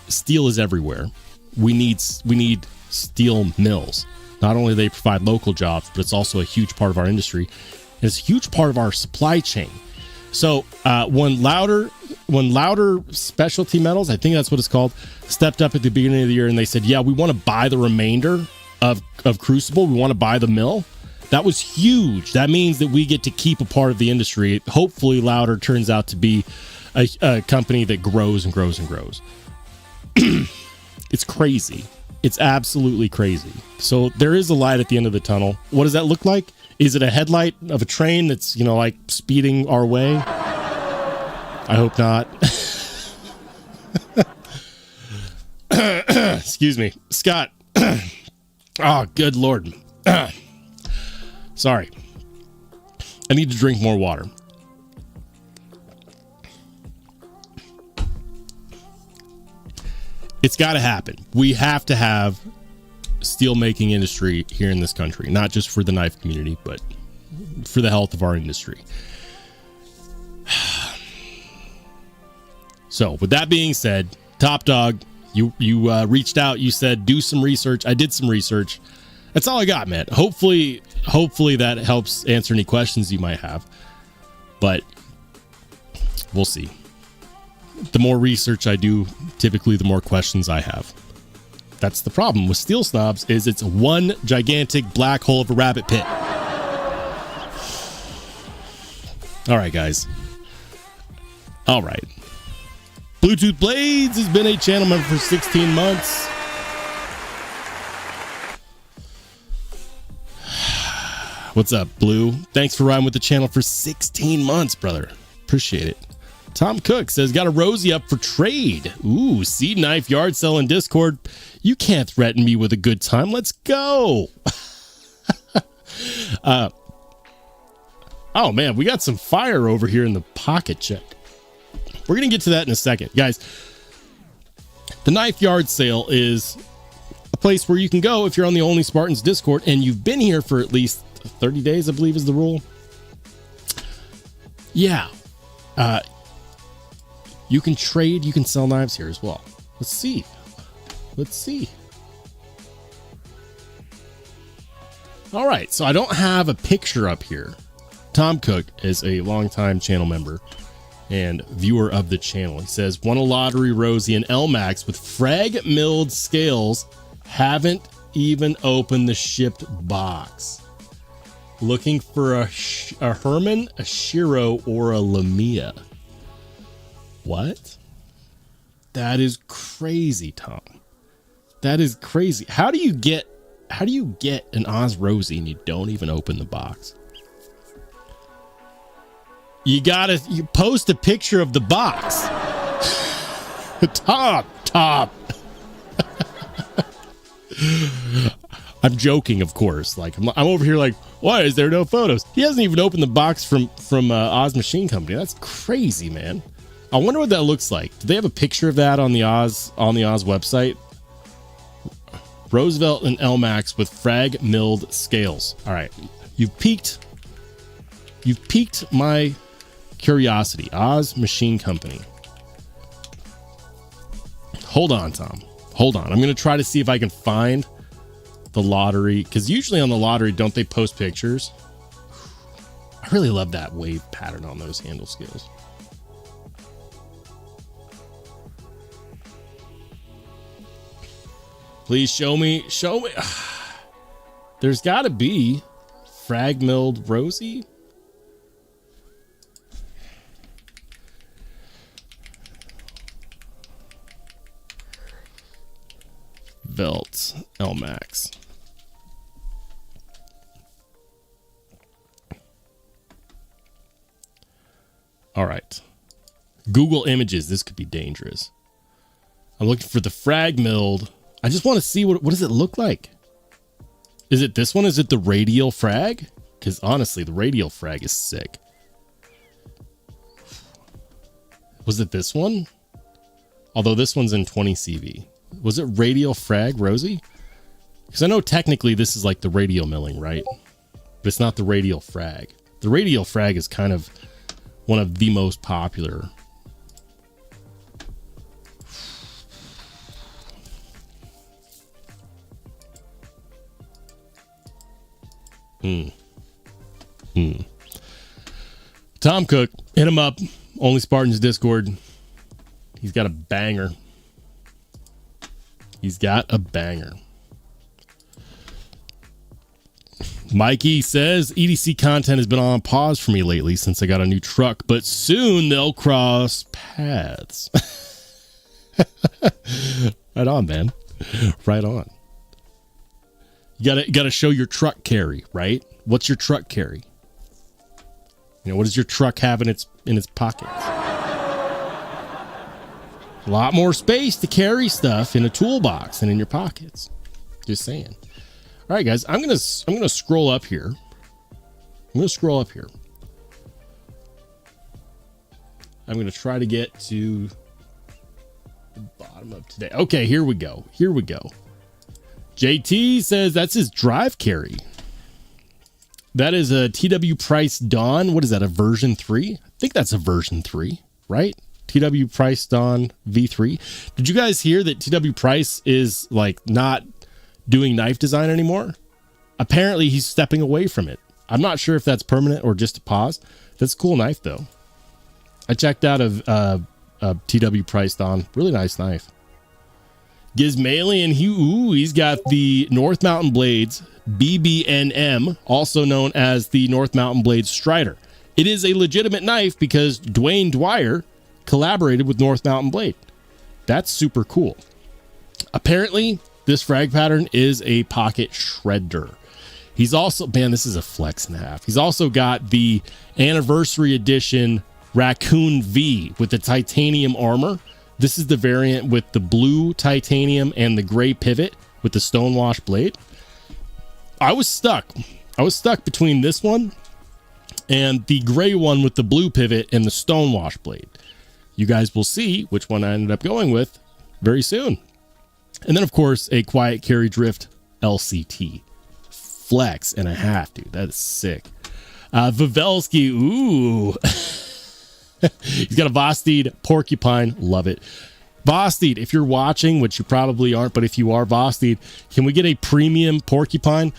Steel is everywhere. We need steel mills. Not only do they provide local jobs, but it's also a huge part of our industry. And it's a huge part of our supply chain. So when Louder Specialty Metals, I think that's what it's called, stepped up at the beginning of the year and they said, yeah, we want to buy the remainder of Crucible. We want to buy the mill. That was huge. That means that we get to keep a part of the industry. Hopefully Louder turns out to be a company that grows and grows and grows. It's crazy. It's absolutely crazy. So there is a light at the end of the tunnel. What does that look like? Is it a headlight of a train that's, like speeding our way? I hope not. Excuse me. Scott. Oh, good Lord. Sorry. I need to drink more water. It's got to happen. We have to have steel making industry here in this country, not just for the knife community, but for the health of our industry. So with that being said, Top Dog, you reached out, you said do some research. I did some research. That's all I got, man. Hopefully that helps answer any questions you might have, but we'll see. The more research I do, typically the more questions I have. That's the problem with Steel Snobs, is it's one gigantic black hole of a rabbit pit. All right, guys. All right. Bluetooth Blades has been a channel member for 16 months. What's up, Blue? Thanks for riding with the channel for 16 months, brother. Appreciate it. Tom Cook says, got a Rosie up for trade. Ooh, Seed Knife Yard Sale in Discord. You can't threaten me with a good time. Let's go. Oh, man, we got some fire over here in the pocket check. We're going to get to that in a second. Guys, the Knife Yard Sale is a place where you can go if you're on the Only Spartans Discord and you've been here for at least 30 days, I believe is the rule. Yeah. You can trade, you can sell knives here as well. Let's see. All right, so I don't have a picture up here. Tom Cook is a longtime channel member and viewer of the channel. He says, won a lottery Rosie and LMAX with frag milled scales. Haven't even opened the shipped box. Looking for a Herman, a Shiro, or a Lamia. What? That is crazy, Tom. That is crazy. How do you get an Oz Rosie and you don't even open the box? You post a picture of the box. Top. I'm joking, of course. Like I'm over here like, why is there no photos? He hasn't even opened the box from Oz Machine Company. That's crazy, man. I wonder what that looks like. Do they have a picture of that on the Oz website? Roosevelt and LMAX with frag milled scales. All right, you've piqued my curiosity. Oz Machine Company. Hold on, Tom. Hold on. I'm going to try to see if I can find the lottery, because usually on the lottery, don't they post pictures? I really love that wave pattern on those handle scales. Please show me. There's got to be frag milled Rosie. Velt LMAX. All right. Google Images. This could be dangerous. I'm looking for the frag milled. I just want to see what does it look like? Is it this one? Is it the radial frag? Because honestly, the radial frag is sick. Was it this one? Although this one's in 20 CV. Was it radial frag, Rosie? Because I know technically this is like the radial milling, right? But it's not the radial frag. The radial frag is kind of one of the most popular. Tom Cook, hit him up. Only Spartans Discord. He's got a banger. Mikey says EDC content has been on pause for me lately since I got a new truck, but soon they'll cross paths. Right on, man. Right on. You gotta show your truck carry, right? What's your truck carry? You know, what does your truck have in its pockets? A lot more space to carry stuff in a toolbox than in your pockets. Just saying. All right, guys, I'm gonna scroll up here. I'm gonna try to get to the bottom of today. Okay, here we go. JT says that's his drive carry. That is a TW Price Dawn. What is that, a version 3? I think that's a version 3, right? TW Price Dawn V3. Did you guys hear that TW Price is like not doing knife design anymore? Apparently he's stepping away from it. I'm not sure if that's permanent or just a pause. That's a cool knife though. I checked out a TW Price Dawn. Really nice knife. Gizmalian, he's got the North Mountain Blades BBNM, also known as the North Mountain Blades Strider. It is a legitimate knife because Dwayne Dwyer collaborated with North Mountain Blade. That's super cool. Apparently, this frag pattern is a pocket shredder. He's also, man, this is a flex and a half. He's also got the anniversary edition Raccoon V with the titanium armor. This is the variant with the blue titanium and the gray pivot with the stonewash blade. I was stuck between this one and the gray one with the blue pivot and the stonewash blade. You guys will see which one I ended up going with very soon. And then, of course, a quiet carry drift LCT. Flex and a half, dude. That is sick. Vivelsky, ooh. He's got a Vosteed Porcupine. Love it. Vosteed, if you're watching, which you probably aren't, but if you are Vosteed, can we get a premium porcupine?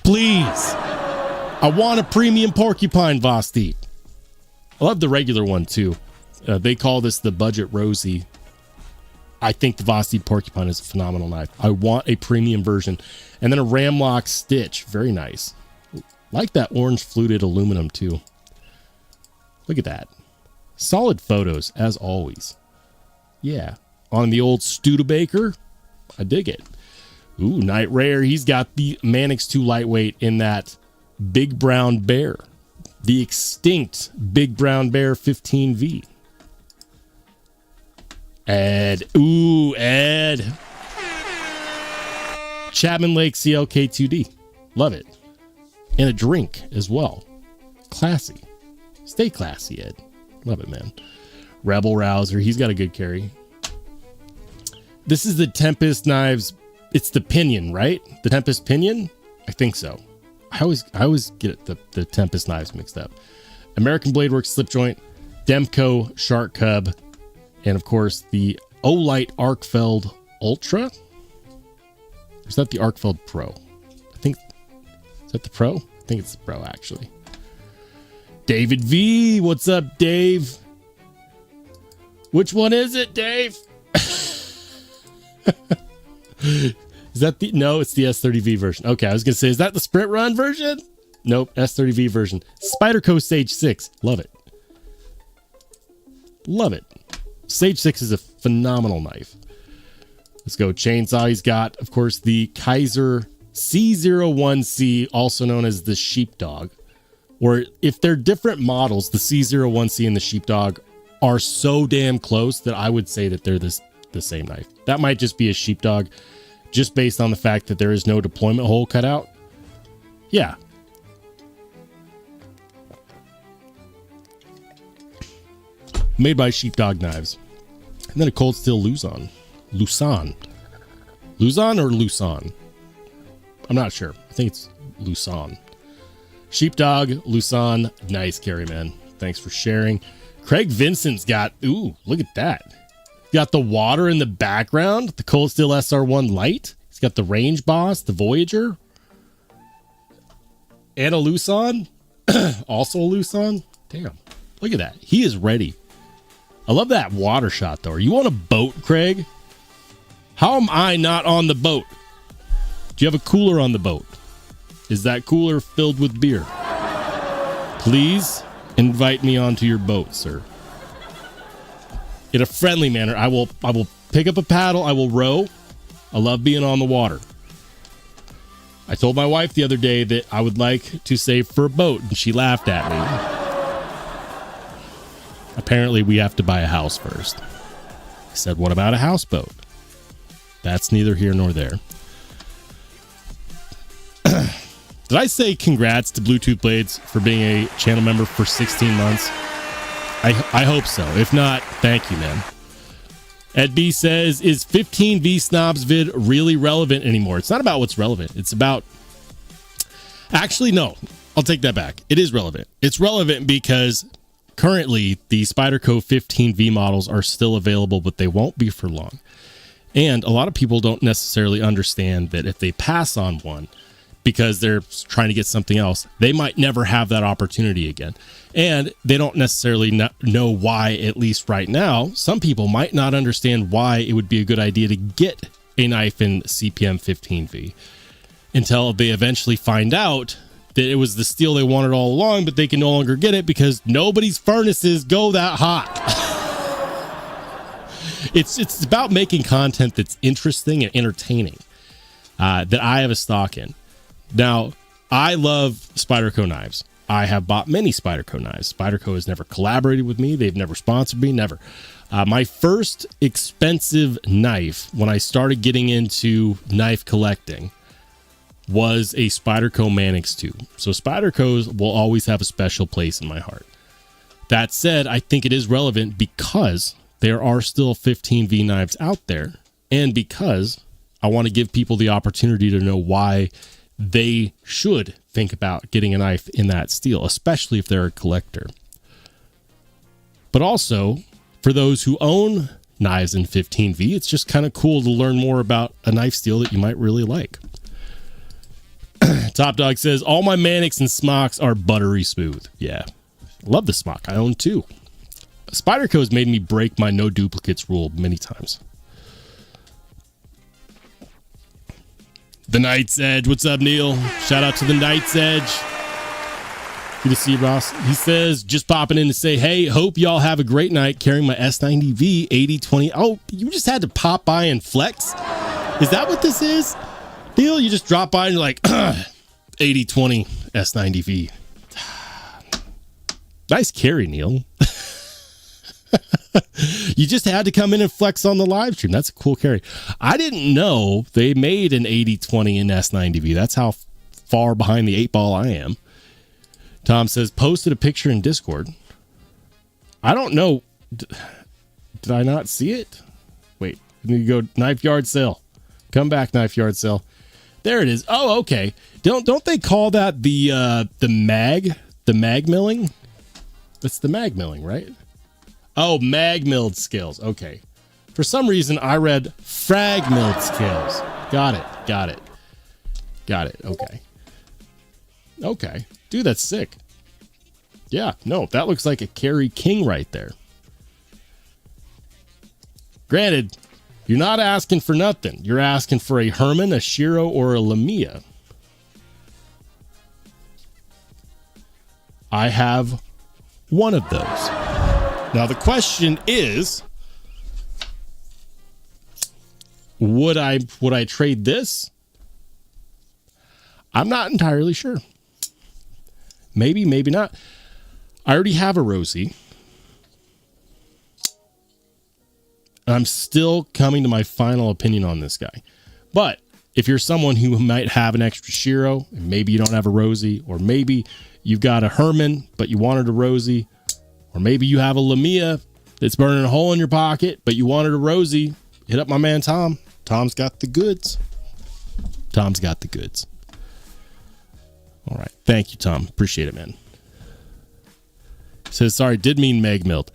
Please. I want a premium porcupine, Vosteed. I love the regular one, too. They call this the Budget Rosie. I think the Vosteed Porcupine is a phenomenal knife. I want a premium version. And then a Ramlock Stitch. Very nice. Like that orange fluted aluminum, too. Look at that. Solid photos, as always. Yeah. On the old Studebaker. I dig it. Ooh, Night Rare. He's got the Manix 2 lightweight in that Big Brown Bear. The extinct Big Brown Bear 15V. Ed. Ooh, Ed. Chapman Lake CLK2D. Love it. And a drink as well. Classy. Stay classy, Ed. Love it, man. Rebel Rouser. He's got a good carry. This is the Tempest Knives. It's the Pinion, right? The Tempest Pinion? I think so. I always get the Tempest Knives mixed up. American Blade Works Slip Joint. Demco Shark Cub. And, of course, the Olight Arkfeld Ultra. Or is that the Arkfeld Pro? I think... Is that the Pro? I think it's the Pro, actually. David V. What's up, Dave? Which one is it, Dave? Is that the... No, it's the S30V version. Okay, I was going to say, is that the Sprint Run version? Nope, S30V version. Spyderco Stage 6. Love it. Love it. Stage 6 is a phenomenal knife. Let's go. Chainsaw. He's got, of course, the Kaiser C01C, also known as the Sheepdog. Or if they're different models, the C01C and the Sheepdog are so damn close that I would say that they're the same knife. That might just be a Sheepdog, just based on the fact that there is no deployment hole cut out. Yeah. Made by Sheepdog Knives. And then a Cold Steel Luzon. Luzon or Luzon? I'm not sure. I think it's Luzon. Sheepdog, Luzon. Nice carry, man. Thanks for sharing. Craig Vincent's got... Ooh, look at that. Got the water in the background. The Cold Steel SR1 Light. He's got the Range Boss, the Voyager. And a Luzon. Also a Luzon. Damn. Look at that. He is ready. I love that water shot, though. Are you on a boat, Craig? How am I not on the boat? Do you have a cooler on the boat? Is that cooler filled with beer? Please invite me onto your boat, sir. In a friendly manner. I will pick up a paddle. I will row. I love being on the water. I told my wife the other day that I would like to save for a boat, and she laughed at me. Apparently, we have to buy a house first. I said, what about a houseboat? That's neither here nor there. Did I say congrats to Bluetooth Blades for being a channel member for 16 months? I hope so. If not, thank you, man. Ed B says, is 15V Snobs vid really relevant anymore? It's not about what's relevant. It's about... Actually, no. I'll take that back. It is relevant. It's relevant because currently the Spyderco 15V models are still available, but they won't be for long. And a lot of people don't necessarily understand that if they pass on one because they're trying to get something else, they might never have that opportunity again. And they don't necessarily know why, at least right now. Some people might not understand why it would be a good idea to get a knife in CPM 15V until they eventually find out that it was the steel they wanted all along, but they can no longer get it because nobody's furnaces go that hot. It's about making content that's interesting and entertaining that I have a stock in. Now, I love Spyderco knives. I have bought many Spyderco knives. Spyderco has never collaborated with me. They've never sponsored me, never. My first expensive knife when I started getting into knife collecting was a Spyderco Manix 2. So Spydercos will always have a special place in my heart. That said, I think it is relevant because there are still 15V knives out there, and because I want to give people the opportunity to know why they should think about getting a knife in that steel, especially if they're a collector. But also, for those who own knives in 15V, it's just kind of cool to learn more about a knife steel that you might really like. Top Dog says, all my Manix and smocks are buttery smooth. Yeah, love the smock. I own two. Spyderco has made me break my no duplicates rule many times. The Night's Edge. What's up, Neil? Shout out to the Night's Edge. Good to see you, Ross. He says, just popping in to say, hey, hope y'all have a great night carrying my S90V 8020. Oh, you just had to pop by and flex? Is that what this is? Neil, you just drop by and you're like, 8020 S90V. Nice carry, Neil. You just had to come in and flex on the live stream. That's a cool carry. I didn't know they made an 8020 in S90V. That's how far behind the 8-ball I am. Tom says, posted a picture in Discord. I don't know. Did I not see it? Wait, let me go knife yard sale. Come back, knife yard sale. There it is. Oh, okay. Don't they call that the mag milling? That's the mag milling, right? Oh, mag milled scales. Okay. For some reason, I read frag milled scales. Got it. Okay. Okay. Dude, that's sick. Yeah, no, that looks like a Carry King right there. Granted, you're not asking for nothing. You're asking for a Herman, a Shiro, or a Lamia. I have one of those. Now, the question is, would I trade this? I'm not entirely sure. Maybe, maybe not. I already have a Rosie. I'm still coming to my final opinion on this guy. But if you're someone who might have an extra Shiro, and maybe you don't have a Rosie, or maybe you've got a Herman, but you wanted a Rosie, or maybe you have a Lamia that's burning a hole in your pocket, but you wanted a Rosie, hit up my man Tom. Tom's got the goods. Tom's got the goods. All right. Thank you, Tom. Appreciate it, man. Says, sorry, did mean Meg milled.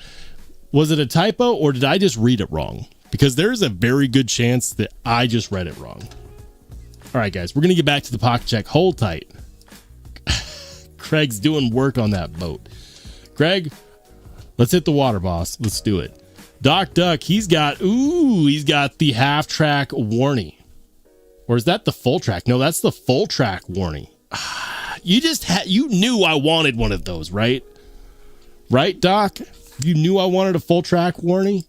Was it a typo or did I just read it wrong? Because there's a very good chance that I just read it wrong. All right, guys, we're going to get back to the pocket check. Hold tight. Craig's doing work on that boat. Craig, let's hit the water, boss. Let's do it. Doc Duck, he's got the half track warning. Or is that the full track? No, that's the full track warning. You knew I wanted one of those, right? Right, Doc? You knew I wanted a full track warning?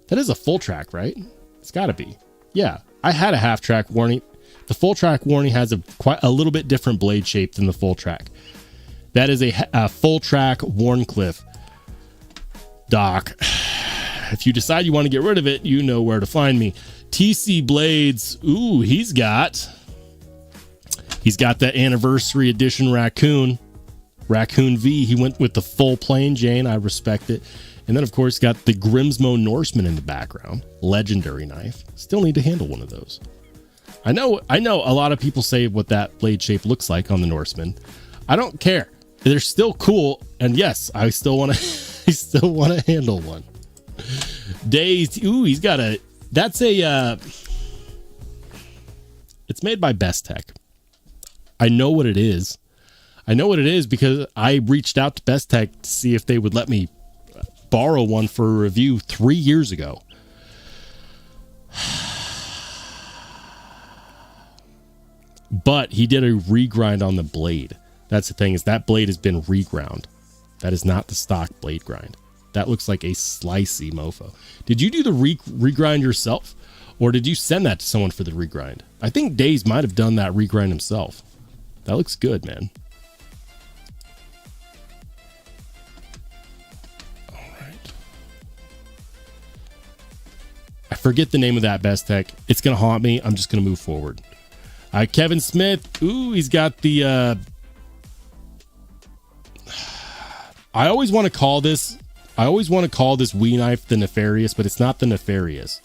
That is a full track, right? It's got to be. Yeah, I had a half track warning. The full track warning has quite a little bit different blade shape than the full track. That is a full track Warncliffe. Doc, if you decide you want to get rid of it, you know where to find me. TC Blades. Ooh, he's got that anniversary edition Raccoon V. He went with the full plain Jane. I respect it. And then, of course, got the Grimsmo Norseman in the background. Legendary knife. Still need to handle one of those. I know a lot of people say what that blade shape looks like on the Norseman. I don't care. They're still cool. And yes, I still want to handle one. Dazed. Ooh, he's got it's made by Bestech. I know what it is. Because I reached out to Bestech to see if they would let me borrow one for a review 3 years ago. But he did a regrind on the blade. That's the thing, is that blade has been reground. That is not the stock blade grind. That looks like a slicey mofo. Did you do the regrind yourself? Or did you send that to someone for the regrind? I think Daze might have done that regrind himself. That looks good, man. All right. I forget the name of that Bestech. It's going to haunt me. I'm just going to move forward. Kevin Smith. Ooh, he's got the... I always want to call this Wii knife the Nefarious, but it's not the Nefarious.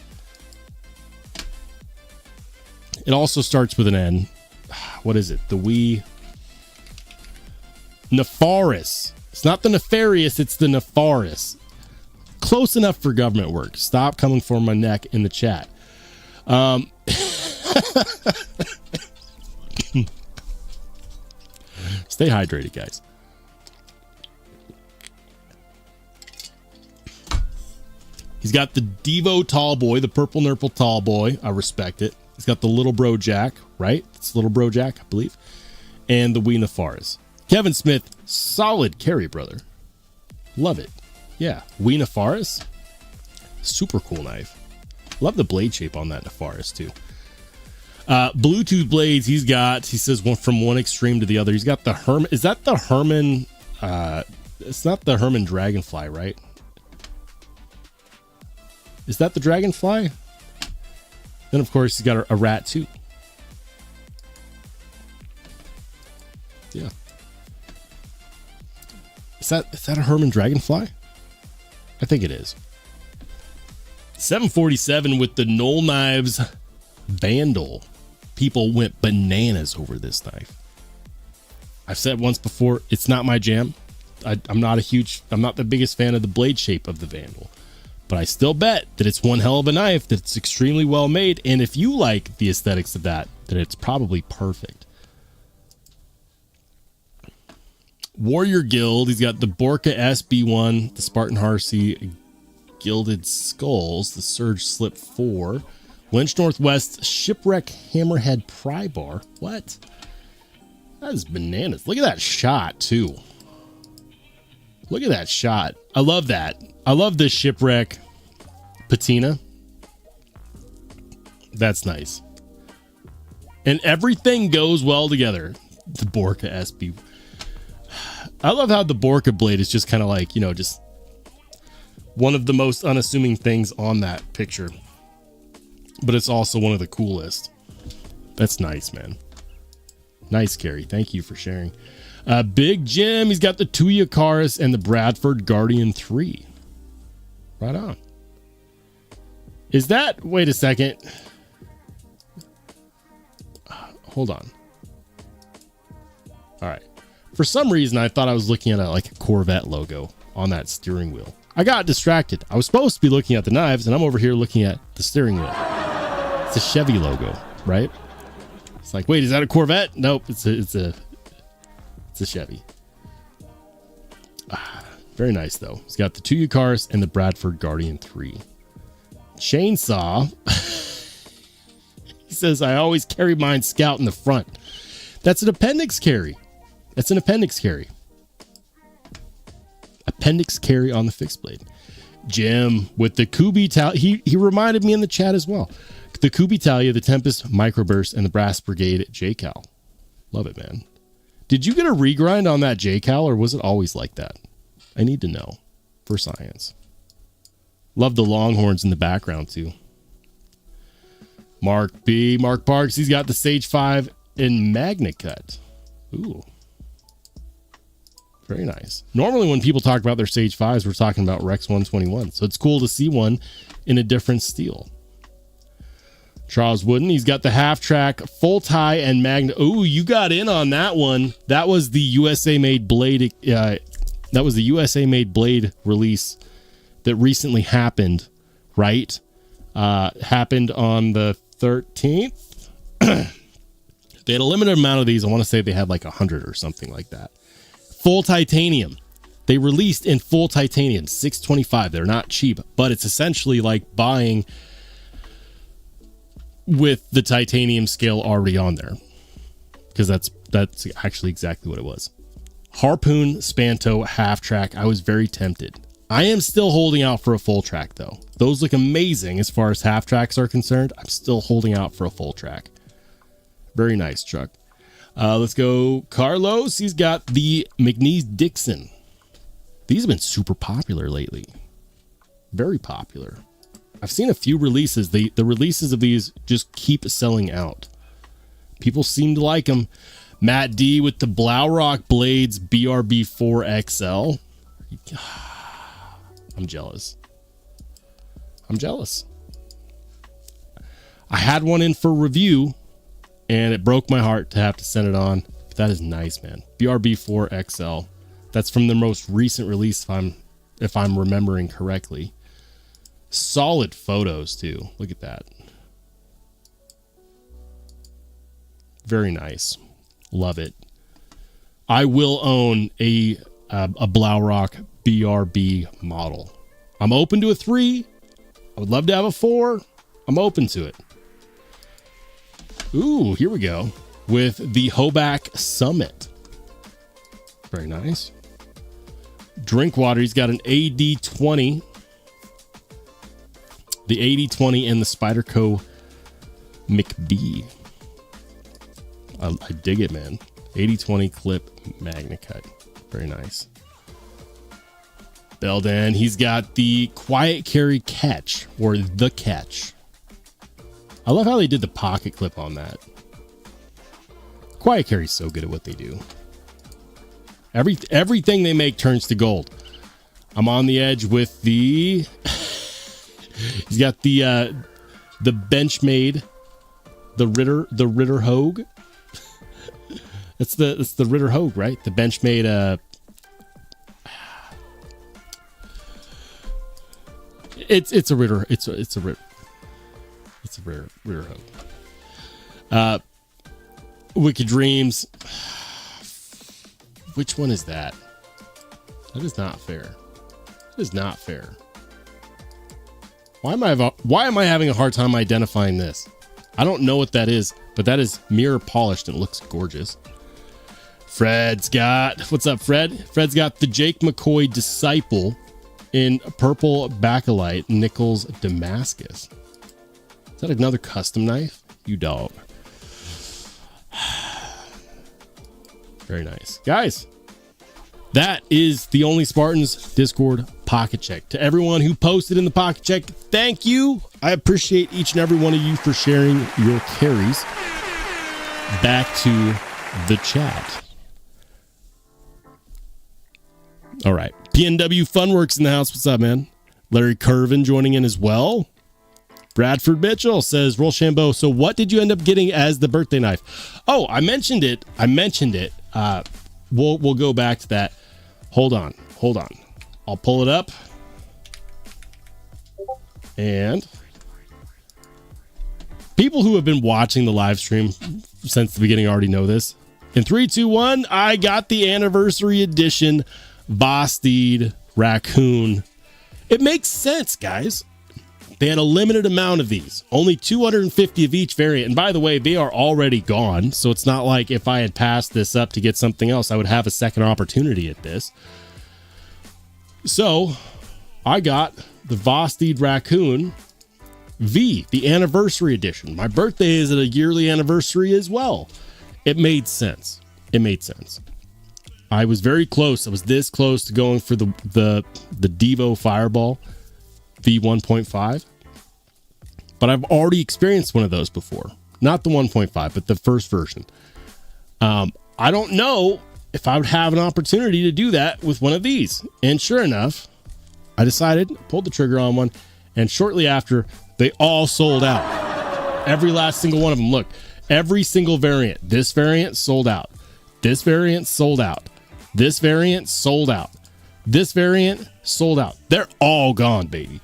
It also starts with an N. What is it? The Wii Nefaris. It's not the Nefarious, it's the Nefaris. Close enough for government work. Stop coming for my neck in the chat. Stay hydrated, guys. He's got the Devo Tall Boy, the purple Nurple Tall Boy. I respect it. He's got the Little Bro Jack, right? It's Little Bro Jack, I believe. And the Wii Nefaris. Kevin Smith, solid carry, brother. Love it. Yeah, Wii Nefaris. Super cool knife. Love the blade shape on that Nefaris, too. Bluetooth blades he says from one extreme to the other. He's got the Herman. Is that the Herman? It's not the Herman Dragonfly, right? Is that the Dragonfly? Then, of course, he's got a rat, too. Yeah. Is that a Herman Dragonfly? I think it is. 747 with the Knoll Knives Vandal. People went bananas over this knife. I've said once before, it's not my jam. I'm not the biggest fan of the blade shape of the Vandal. But I still bet that it's one hell of a knife, that it's extremely well made, and if you like the aesthetics of that, then it's probably perfect. Warrior Guild, he's got the Borka SB1, the Spartan Harsey Gilded Skulls, the Surge Slip 4, Lynch Northwest Shipwreck Hammerhead Pry Bar. What? That is bananas. Look at that shot, too. Look at that shot. I love that. I love this Shipwreck patina. That's nice. And everything goes well together. The Borka SB. I love how the Borka blade is just kind of like, just one of the most unassuming things on that picture. But it's also one of the coolest. That's nice, man. Nice, Carrie. Thank you for sharing. Big Jim, he's got the Tuyacaris and the Bradford Guardian 3. Right on. Is that... Wait a second. Hold on. All right. For some reason, I thought I was looking at a Corvette logo on that steering wheel. I got distracted. I was supposed to be looking at the knives, and I'm over here looking at the steering wheel. It's a Chevy logo, right? It's like, wait, is that a Corvette? Nope, it's a Chevy. Very nice, though. He's got the Tuyacaris and the Bradford Guardian 3. Chainsaw. He says, I always carry mine Scout in the front. That's an appendix carry. That's an appendix carry. Appendix carry on the fixed blade. Jim with the Kubi towel. He reminded me in the chat as well. the Coupe Italia, the Tempest Microburst, and the Brass Brigade J-Cal. Love it, man. Did you get a regrind on that J-Cal, or was it always like that? I need to know for science. Love the Longhorns in the background, too. Mark Parks, he's got the Sage 5 in Magna Cut. Ooh. Very nice. Normally when people talk about their Sage 5s, we're talking about Rex 121. So it's cool to see one in a different steel. Charles Wooden, he's got the half track, full tie, and Magna. Ooh, you got in on that one. That was the USA made blade. That was the USA made blade release that recently happened, right? Happened on the 13th. They had a limited amount of these. I want to say they had like 100 or something like that. Full titanium. They released in full titanium, $625. They're not cheap, but it's essentially like buying with the titanium scale already on there, because that's actually exactly what it was. Harpoon Spanto half track. I was very tempted. I am still holding out for a full track though. Those look amazing as far as half tracks are concerned. I'm still holding out for a full track. Very nice truck. Let's go Carlos. He's got the McNeese Dixon. These have been super popular lately. Very popular. I've seen a few releases. The releases of these just keep selling out. People seem to like them. Matt D with the Blaurock Blades BRB4 XL. I'm jealous. I had one in for review, and it broke my heart to have to send it on. But that is nice, man. BRB4 XL. That's from the most recent release, if I'm remembering correctly. Solid photos too. Look at that. Very nice. Love it. I will own a Blaurock BRB model. I'm open to a 3. I would love to have a 4. I'm open to it. Ooh, here we go with the Hoback Summit. Very nice. Drinkwater, he's got an AD20. The 8020 and the Spyderco McBee. I dig it, man. 8020 clip Magna Cut. Very nice. Belden, he's got the Quiet Carry Catch, or the Catch. I love how they did the pocket clip on that. Quiet Carry's so good at what they do. Everything they make turns to gold. I'm on the edge with the... He's got the benchmade, the Ritter Hogue. It's the Ritter Hogue, right? The benchmade. It's a Ritter. It's a Ritter Hogue. Wicked Dreams. Which one is that? That is not fair. That is not fair. Why am I having a hard time identifying this? I don't know what that is, but that is mirror polished and it looks gorgeous. What's up, Fred? Fred's got the Jake McCoy Disciple in purple bakelite Nichols Damascus. Is that another custom knife? You dog. Very nice. Guys, that is the Only Spartans Discord pocket check. To everyone who posted in the pocket check, thank you. I appreciate each and every one of you for sharing your carries. Back to the chat. All right. PNW Funworks in the house. What's up, man? Larry Curvin joining in as well. Bradford Mitchell says, Rollshambo, so what did you end up getting as the birthday knife? Oh, I mentioned it. We'll go back to that. Hold on. I'll pull it up. And people who have been watching the live stream since the beginning already know this. In 3, 2, 1, I got the anniversary edition Vosteed Raccoon. It makes sense, guys. They had a limited amount of these, only 250 of each variant. And by the way, they are already gone. So it's not like if I had passed this up to get something else, I would have a second opportunity at this. So I got the Vosteed Raccoon V, the anniversary edition. My birthday is at a yearly anniversary as well. It made sense. It made sense. I was very close. I was this close to going for the Devo Fireball V1.5. But I've already experienced one of those before. Not the 1.5, but the first version. I don't know if I would have an opportunity to do that with one of these. And sure enough, I decided, pulled the trigger on one, and shortly after, they all sold out. Every last single one of them. Look, every single variant. This variant sold out. This variant sold out. This variant sold out. This variant sold out. They're all gone, baby.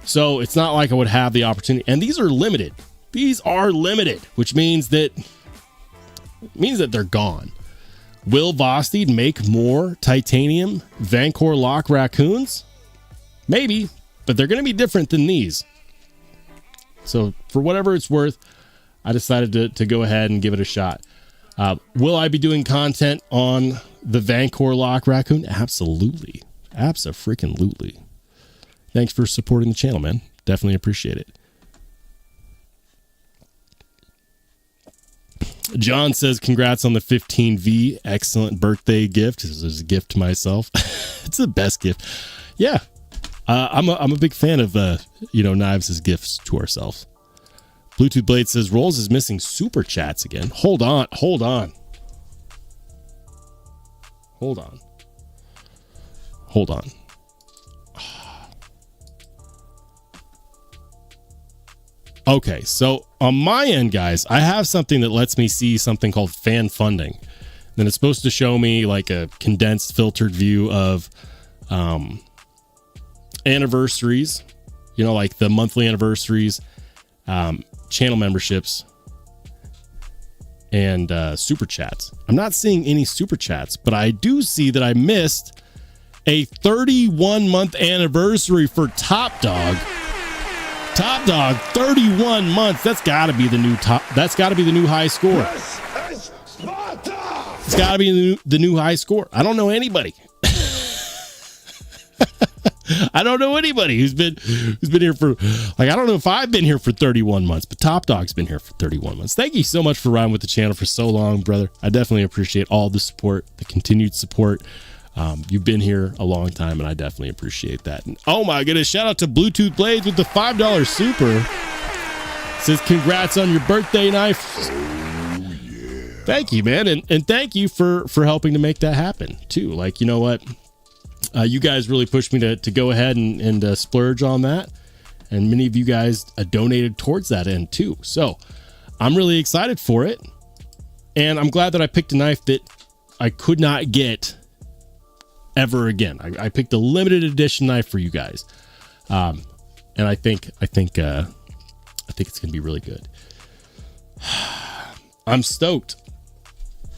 So it's not like I would have the opportunity. And these are limited. These are limited, which means that they're gone. Will Vosteed make more titanium Vancor lock raccoons? Maybe, but they're going to be different than these. So for whatever it's worth, I decided to go ahead and give it a shot. Will I be doing content on the Vancor lock raccoon? Absolutely. Abso-freaking-lutely. Thanks for supporting the channel, man. Definitely appreciate it. John says, congrats on the 15V. Excellent birthday gift. This is a gift to myself. It's the best gift. Yeah. I'm a big fan of, Knives as gifts to ourselves. Bluetooth Blade says, Rolls is missing super chats again. Hold on. Okay, so on my end, guys, I have something that lets me see something called fan funding. Then it's supposed to show me like a condensed filtered view of anniversaries, like the monthly anniversaries, channel memberships, and super chats. I'm not seeing any super chats, but I do see that I missed a 31-month anniversary for Top Dog. Top Dog, 31 months. That's got to be the new top. That's got to be the new high score. It's got to be the new high score. I don't know anybody. I don't know anybody who's been here for, I don't know if I've been here for 31 months, but Top Dog's been here for 31 months. Thank you so much for riding with the channel for so long, brother. I definitely appreciate all the support, the continued support. You've been here a long time, and I definitely appreciate that. And oh my goodness, shout out to Bluetooth Blades with the $5 super. Says congrats on your birthday knife. Oh, yeah. Thank you, man, and thank you for helping to make that happen too. Like, you know what, you guys really pushed me to go ahead and splurge on that, and many of you guys donated towards that end too. So I'm really excited for it, and I'm glad that I picked a knife that I could not get ever again. I picked a limited edition knife for you guys, and I think it's gonna be really good. I'm stoked.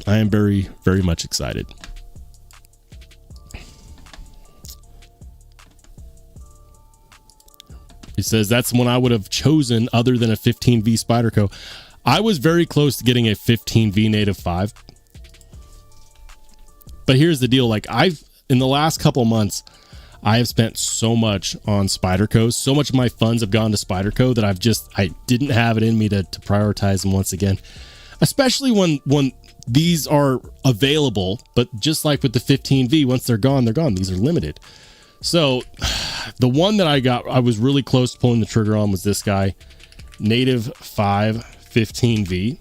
I am very, very much excited. He says that's one I would have chosen other than a 15V Spyderco. I was very close to getting a 15V Native 5, but here's the deal. Like, in the last couple months, I have spent so much on Spydercos. So much of my funds have gone to Spyderco that I didn't have it in me to prioritize them once again. Especially when these are available, but just like with the 15V, once they're gone, they're gone. These are limited. So the one that I was really close to pulling the trigger on was this guy, Native 5 15V.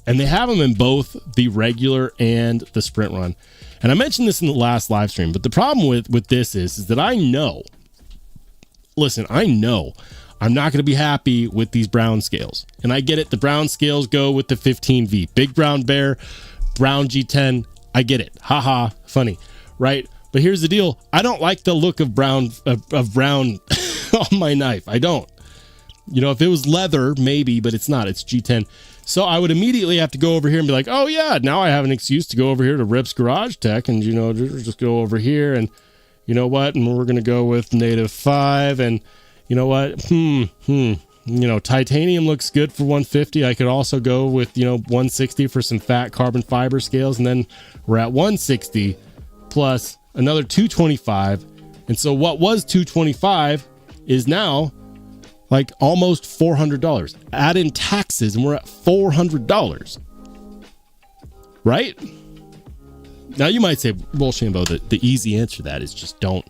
And they have them in both the regular and the sprint run. And I mentioned this in the last live stream, but the problem with this is that I know I'm not going to be happy with these brown scales. And I get it. The brown scales go with the 15V. Big Brown Bear, Brown G10. I get it. Haha, funny, right? But here's the deal. I don't like the look of brown on my knife. I don't. If it was leather, maybe, but it's not. It's G10. So I would immediately have to go over here and be like, oh yeah, now I have an excuse to go over here to Rip's Garage Tech and, just go over here and, you know what? And we're going to go with Native 5 and, you know what? Titanium looks good for 150. I could also go with, 160 for some fat carbon fiber scales. And then we're at 160 plus another $225. And so what was $225 is now like almost $400. Add in taxes and we're at $400. Right? Now you might say, well, Shambo, the easy answer to that is just don't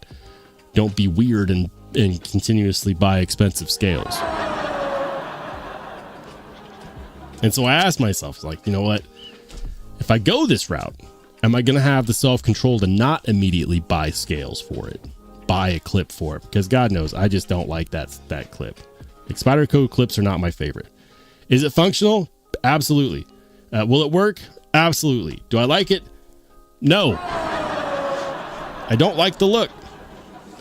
be weird and continuously buy expensive scales. And so I asked myself, like, you know what? If I go this route, am I going to have the self-control to not immediately buy scales for it? Buy a clip for it? Because God knows, I just don't like that clip. Like, Spyderco clips are not my favorite. Is it functional? Absolutely. Will it work? Absolutely. Do I like it? No. I don't like the look.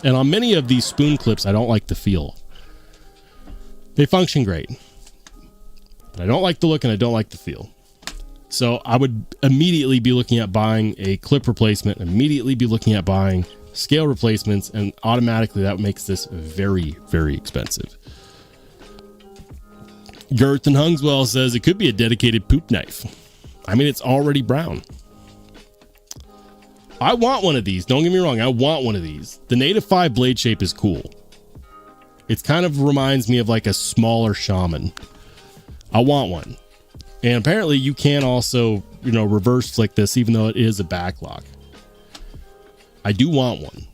And on many of these spoon clips, I don't like the feel. They function great. But I don't like the look and I don't like the feel. So I would immediately be looking at buying a clip replacement, immediately be looking at buying scale replacements, and automatically that makes this very, very expensive. Girth and Hungswell says it could be a dedicated poop knife. I mean, it's already brown. I want one of these. Don't get me wrong. I want one of these. The Native 5 blade shape is cool. It kind of reminds me of like a smaller shaman. I want one. And apparently you can also, reverse flick this even though it is a backlock. I do want one.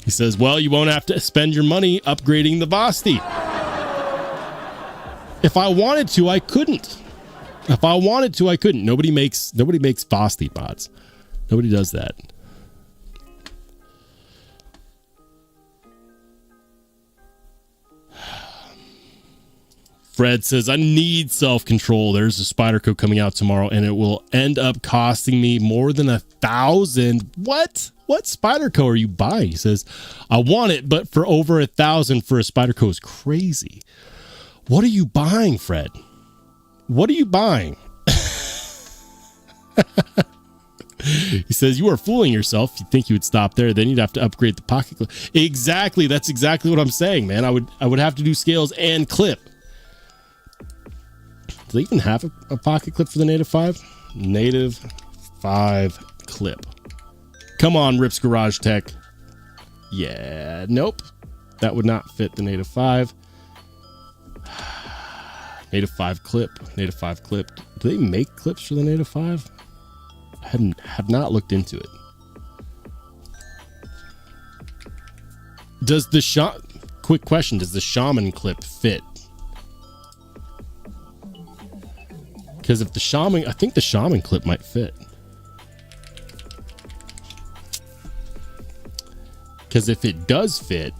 He says, well, you won't have to spend your money upgrading the Vosti. If I wanted to, I couldn't. If I wanted to, I couldn't. Nobody makes Vosti mods. Nobody does that. Fred says, I need self-control. There's a Spyderco coming out tomorrow, and it will end up costing me more than $1,000. What Spyderco are you buying? He says, I want it, but for over $1,000 for a Spyderco is crazy. What are you buying, Fred? What are you buying? He says, you are fooling yourself. You think you would stop there, then you'd have to upgrade the pocket clip. Exactly. That's exactly what I'm saying, man. I would have to do scales and clip. Do they even have a pocket clip for the Native 5? Native 5 clip. Come on, Rips Garage Tech. Yeah, nope. That would not fit the Native 5. Native 5 clip. Native 5 clip. Do they make clips for the Native 5? I have not looked into it. Does the quick question, does the shaman clip fit? Because if I think the shaman clip might fit. Because if it does fit,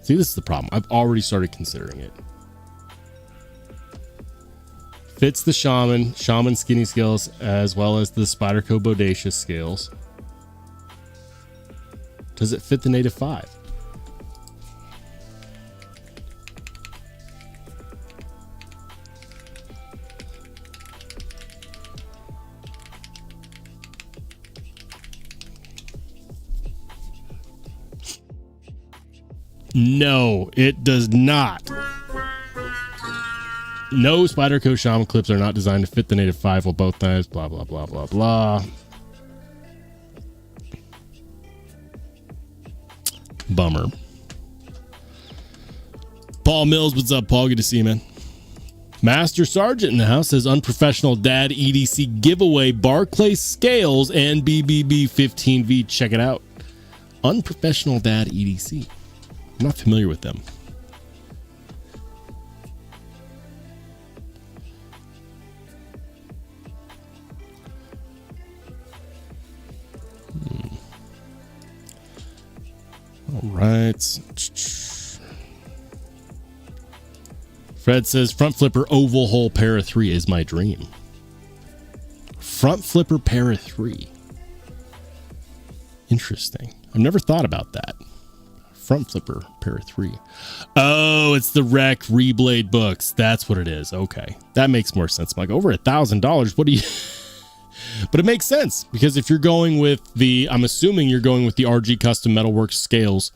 see, this is the problem. I've already started considering it. Fits the shaman skinny scales, as well as the Spyderco bodacious scales. Does it fit the Native 5? No, it does not. No, Spyderco shaman clips are not designed to fit the Native 5 while both knives, blah, blah, blah, blah, blah. Bummer. Paul Mills, what's up, Paul? Good to see you, man. Master Sergeant in the house says unprofessional dad EDC giveaway Barclay scales and BBB 15V. Check it out. Unprofessional dad EDC. I'm not familiar with them. All right. Fred says front flipper oval hole para 3 is my dream. Front flipper para 3. Interesting. I've never thought about that. Front flipper para 3. Oh, it's the Rec Reblade books. That's what it is. Okay. That makes more sense. I'm like, over $1,000. What do you... But it makes sense because if you're going with I'm assuming you're going with the RG Custom Metalworks scales,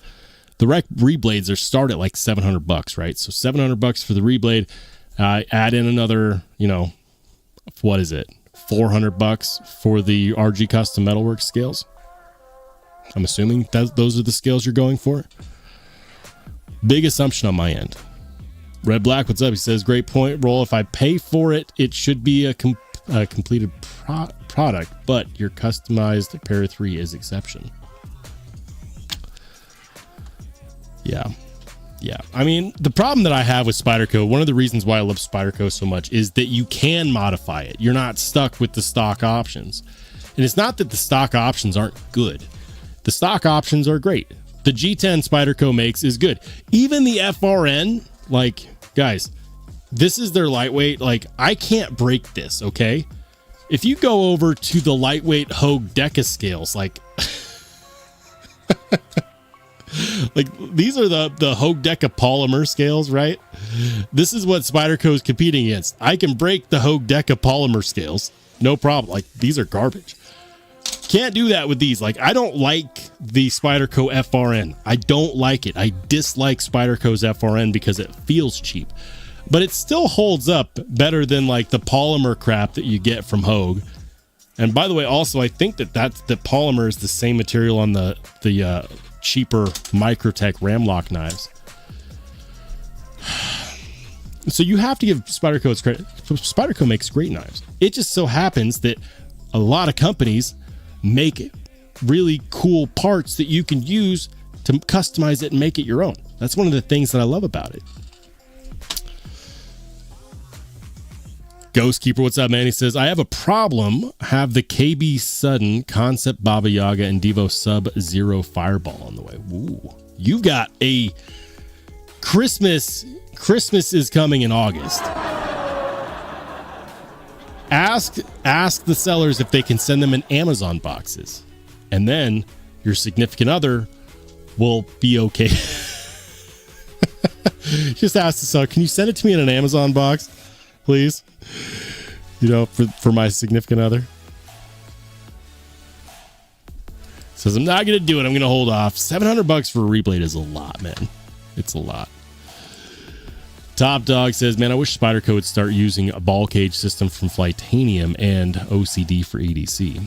the Rec Reblades are start at like $700, right? So $700 for the Reblade. Add in another, what is it? $400 for the RG Custom Metalwork scales. I'm assuming that those are the scales you're going for. Big assumption on my end. Red Black, what's up? He says, great point, Roll. If I pay for it, it should be a completed product, but your customized Para 3 is exception. Yeah. I mean, the problem that I have with Spyderco, one of the reasons why I love Spyderco so much is that you can modify it. You're not stuck with the stock options. And it's not that the stock options aren't good. The stock options are great. The G10 Spyderco makes is good. Even the FRN, like, guys, this is their lightweight. Like, I can't break this, okay? If you go over to the lightweight Hogue Deca scales, like, like these are the Hogue Deca polymer scales, right? This is what Spyderco is competing against. I can break the Hogue Deca polymer scales, no problem. Like, these are garbage. Can't do that with these. Like, I don't like the Spyderco FRN. I don't like it. I dislike Spyderco's FRN because it feels cheap, but it still holds up better than like the polymer crap that you get from Hogue. And by the way, also, I think that the polymer is the same material on the cheaper microtech Ramlock knives. So you have to give Spyderco its credit. Spyderco makes great knives. It just so happens that a lot of companies make really cool parts that you can use to customize it and make it your own. That's one of the things that I love about it. Ghost Keeper, what's up, man? He says, I have a problem. Have the KB Sudden, Concept Baba Yaga, and Devo Sub-Zero Fireball on the way. Ooh, you've got a Christmas is coming in August. Ask the sellers if they can send them in Amazon boxes, and then your significant other will be okay. Just ask the seller, can you send it to me in an Amazon box, please? You know, for my significant other. Says, I'm not going to do it. I'm going to hold off. $700 for a reblade is a lot, man. It's a lot. Top Dog says, man, I wish Spyderco would start using a ball cage system from Flightanium and OCD for EDC.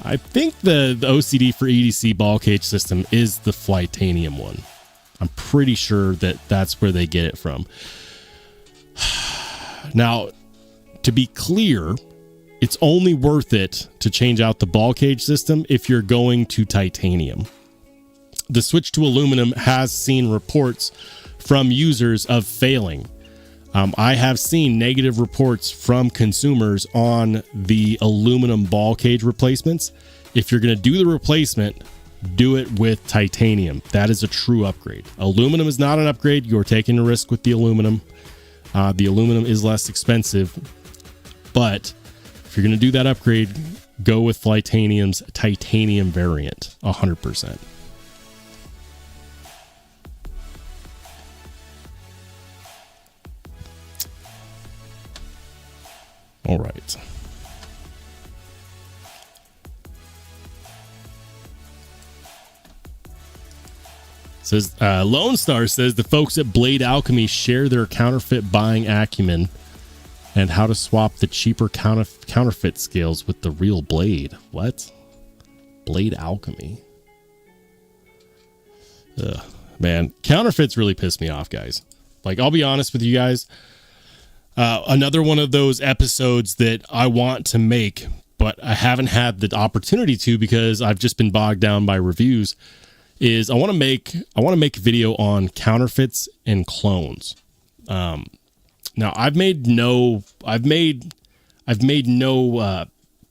I think the OCD for EDC ball cage system is the Flightanium one. I'm pretty sure that that's where they get it from. Now, to be clear, it's only worth it to change out the ball cage system if you're going to titanium. The switch to aluminum has seen reports from users of failing. I have seen negative reports from consumers on the aluminum ball cage replacements. If you're going to do the replacement, do it with titanium. That is a true upgrade. Aluminum is not an upgrade. You're taking a risk with the aluminum. The aluminum is less expensive, but if you're going to do that upgrade, go with Flightanium's titanium variant, 100%. All right. Says Lone Star says the folks at Blade Alchemy share their counterfeit buying acumen and how to swap the cheaper counterfeit scales with the real blade. What? Blade Alchemy. Ugh, man, counterfeits really piss me off, guys. Like, I'll be honest with you guys. Another one of those episodes that I want to make, but I haven't had the opportunity to because I've just been bogged down by reviews, is I want to make a video on counterfeits and clones. Now I've made no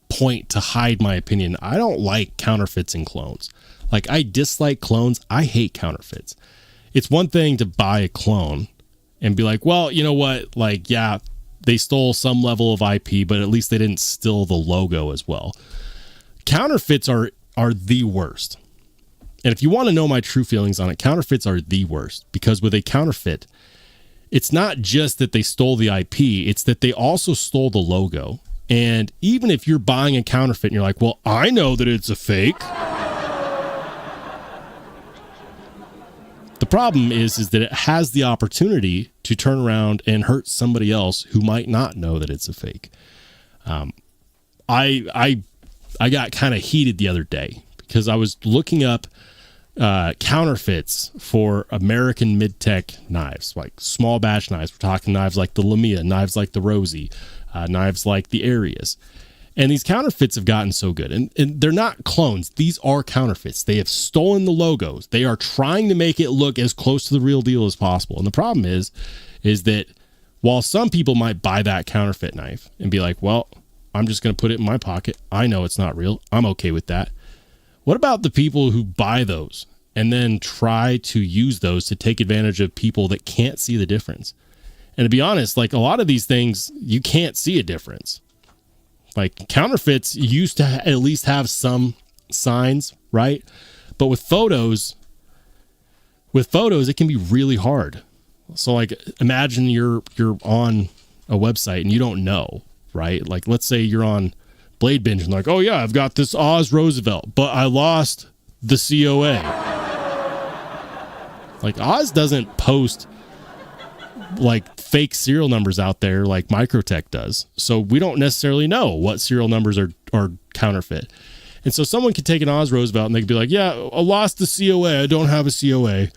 point to hide my opinion. I don't like counterfeits and clones. Like, I dislike clones. I hate counterfeits. It's one thing to buy a clone and be like, well, you know what? Like, yeah, they stole some level of IP, but at least they didn't steal the logo as well. Counterfeits are the worst. And if you want to know my true feelings on it, counterfeits are the worst, because with a counterfeit, it's not just that they stole the IP, it's that they also stole the logo. And even if you're buying a counterfeit and you're like, well, I know that it's a fake. The problem is that it has the opportunity to turn around and hurt somebody else who might not know that it's a fake. I got kind of heated the other day because I was looking up counterfeits for American mid-tech knives, like small batch knives. We're talking knives like the Lamia, knives like the Rosie, knives like the Arias. And these counterfeits have gotten so good. And they're not clones. These are counterfeits. They have stolen the logos. They are trying to make it look as close to the real deal as possible. And the problem is that while some people might buy that counterfeit knife and be like, well, I'm just going to put it in my pocket. I know it's not real. I'm okay with that. What about the people who buy those and then try to use those to take advantage of people that can't see the difference? And to be honest, like a lot of these things, you can't see a difference. Like counterfeits used to at least have some signs, right? But with photos, it can be really hard. So like imagine you're on a website and you don't know, right? Like let's say you're on Blade Binge and like, oh yeah, I've got this Oz Roosevelt, but I lost the COA. Like Oz doesn't post like fake serial numbers out there like Microtech does. So we don't necessarily know what serial numbers are counterfeit. And so someone could take an Oz Roosevelt and they could be like, yeah, I lost the COA. I don't have a COA,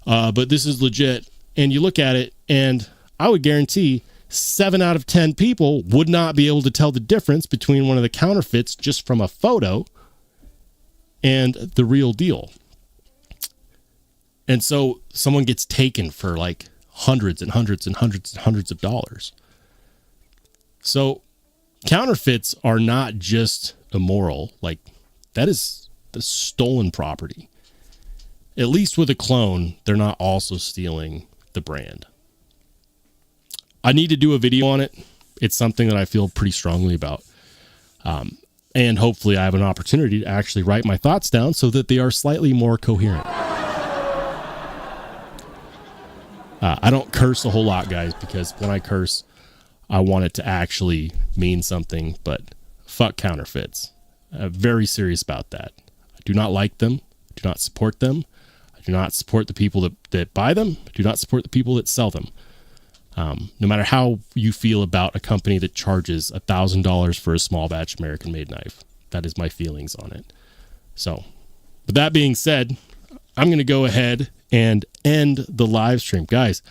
but this is legit. And you look at it and I would guarantee 7 out of 10 people would not be able to tell the difference between one of the counterfeits just from a photo and the real deal. And so someone gets taken for like hundreds and hundreds and hundreds and hundreds of dollars. So counterfeits are not just immoral. Like that is the stolen property. At least with a clone, they're not also stealing the brand. I need to do a video on it. It's something that I feel pretty strongly about. And hopefully I have an opportunity to actually write my thoughts down so that they are slightly more coherent. I don't curse a whole lot, guys, because when I curse, I want it to actually mean something, but fuck counterfeits. I'm very serious about that. I do not like them. I do not support them. I do not support the people that buy them. I do not support the people that sell them. No matter how you feel about a company that charges $1,000 for a small batch American-made knife, that is my feelings on it. So, with that being said, I'm going to go ahead and end the live stream. Guys,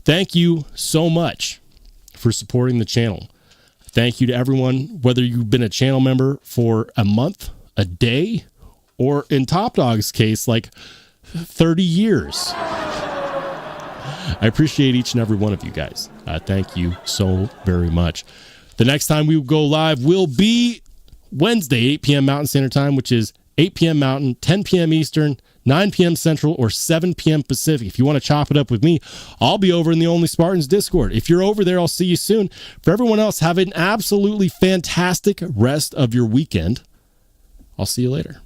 thank you so much for supporting the channel. Thank you to everyone, whether you've been a channel member for a month, a day, or in Top Dog's case, like 30 years. I appreciate each and every one of you guys. Thank you so very much. The next time we go live will be Wednesday, 8 p.m. Mountain Standard Time, which is 8 p.m. Mountain, 10 p.m. Eastern, 9 p.m. Central, or 7 p.m. Pacific. If you want to chop it up with me, I'll be over in the Only Spartans Discord. If you're over there, I'll see you soon. For everyone else, have an absolutely fantastic rest of your weekend. I'll see you later.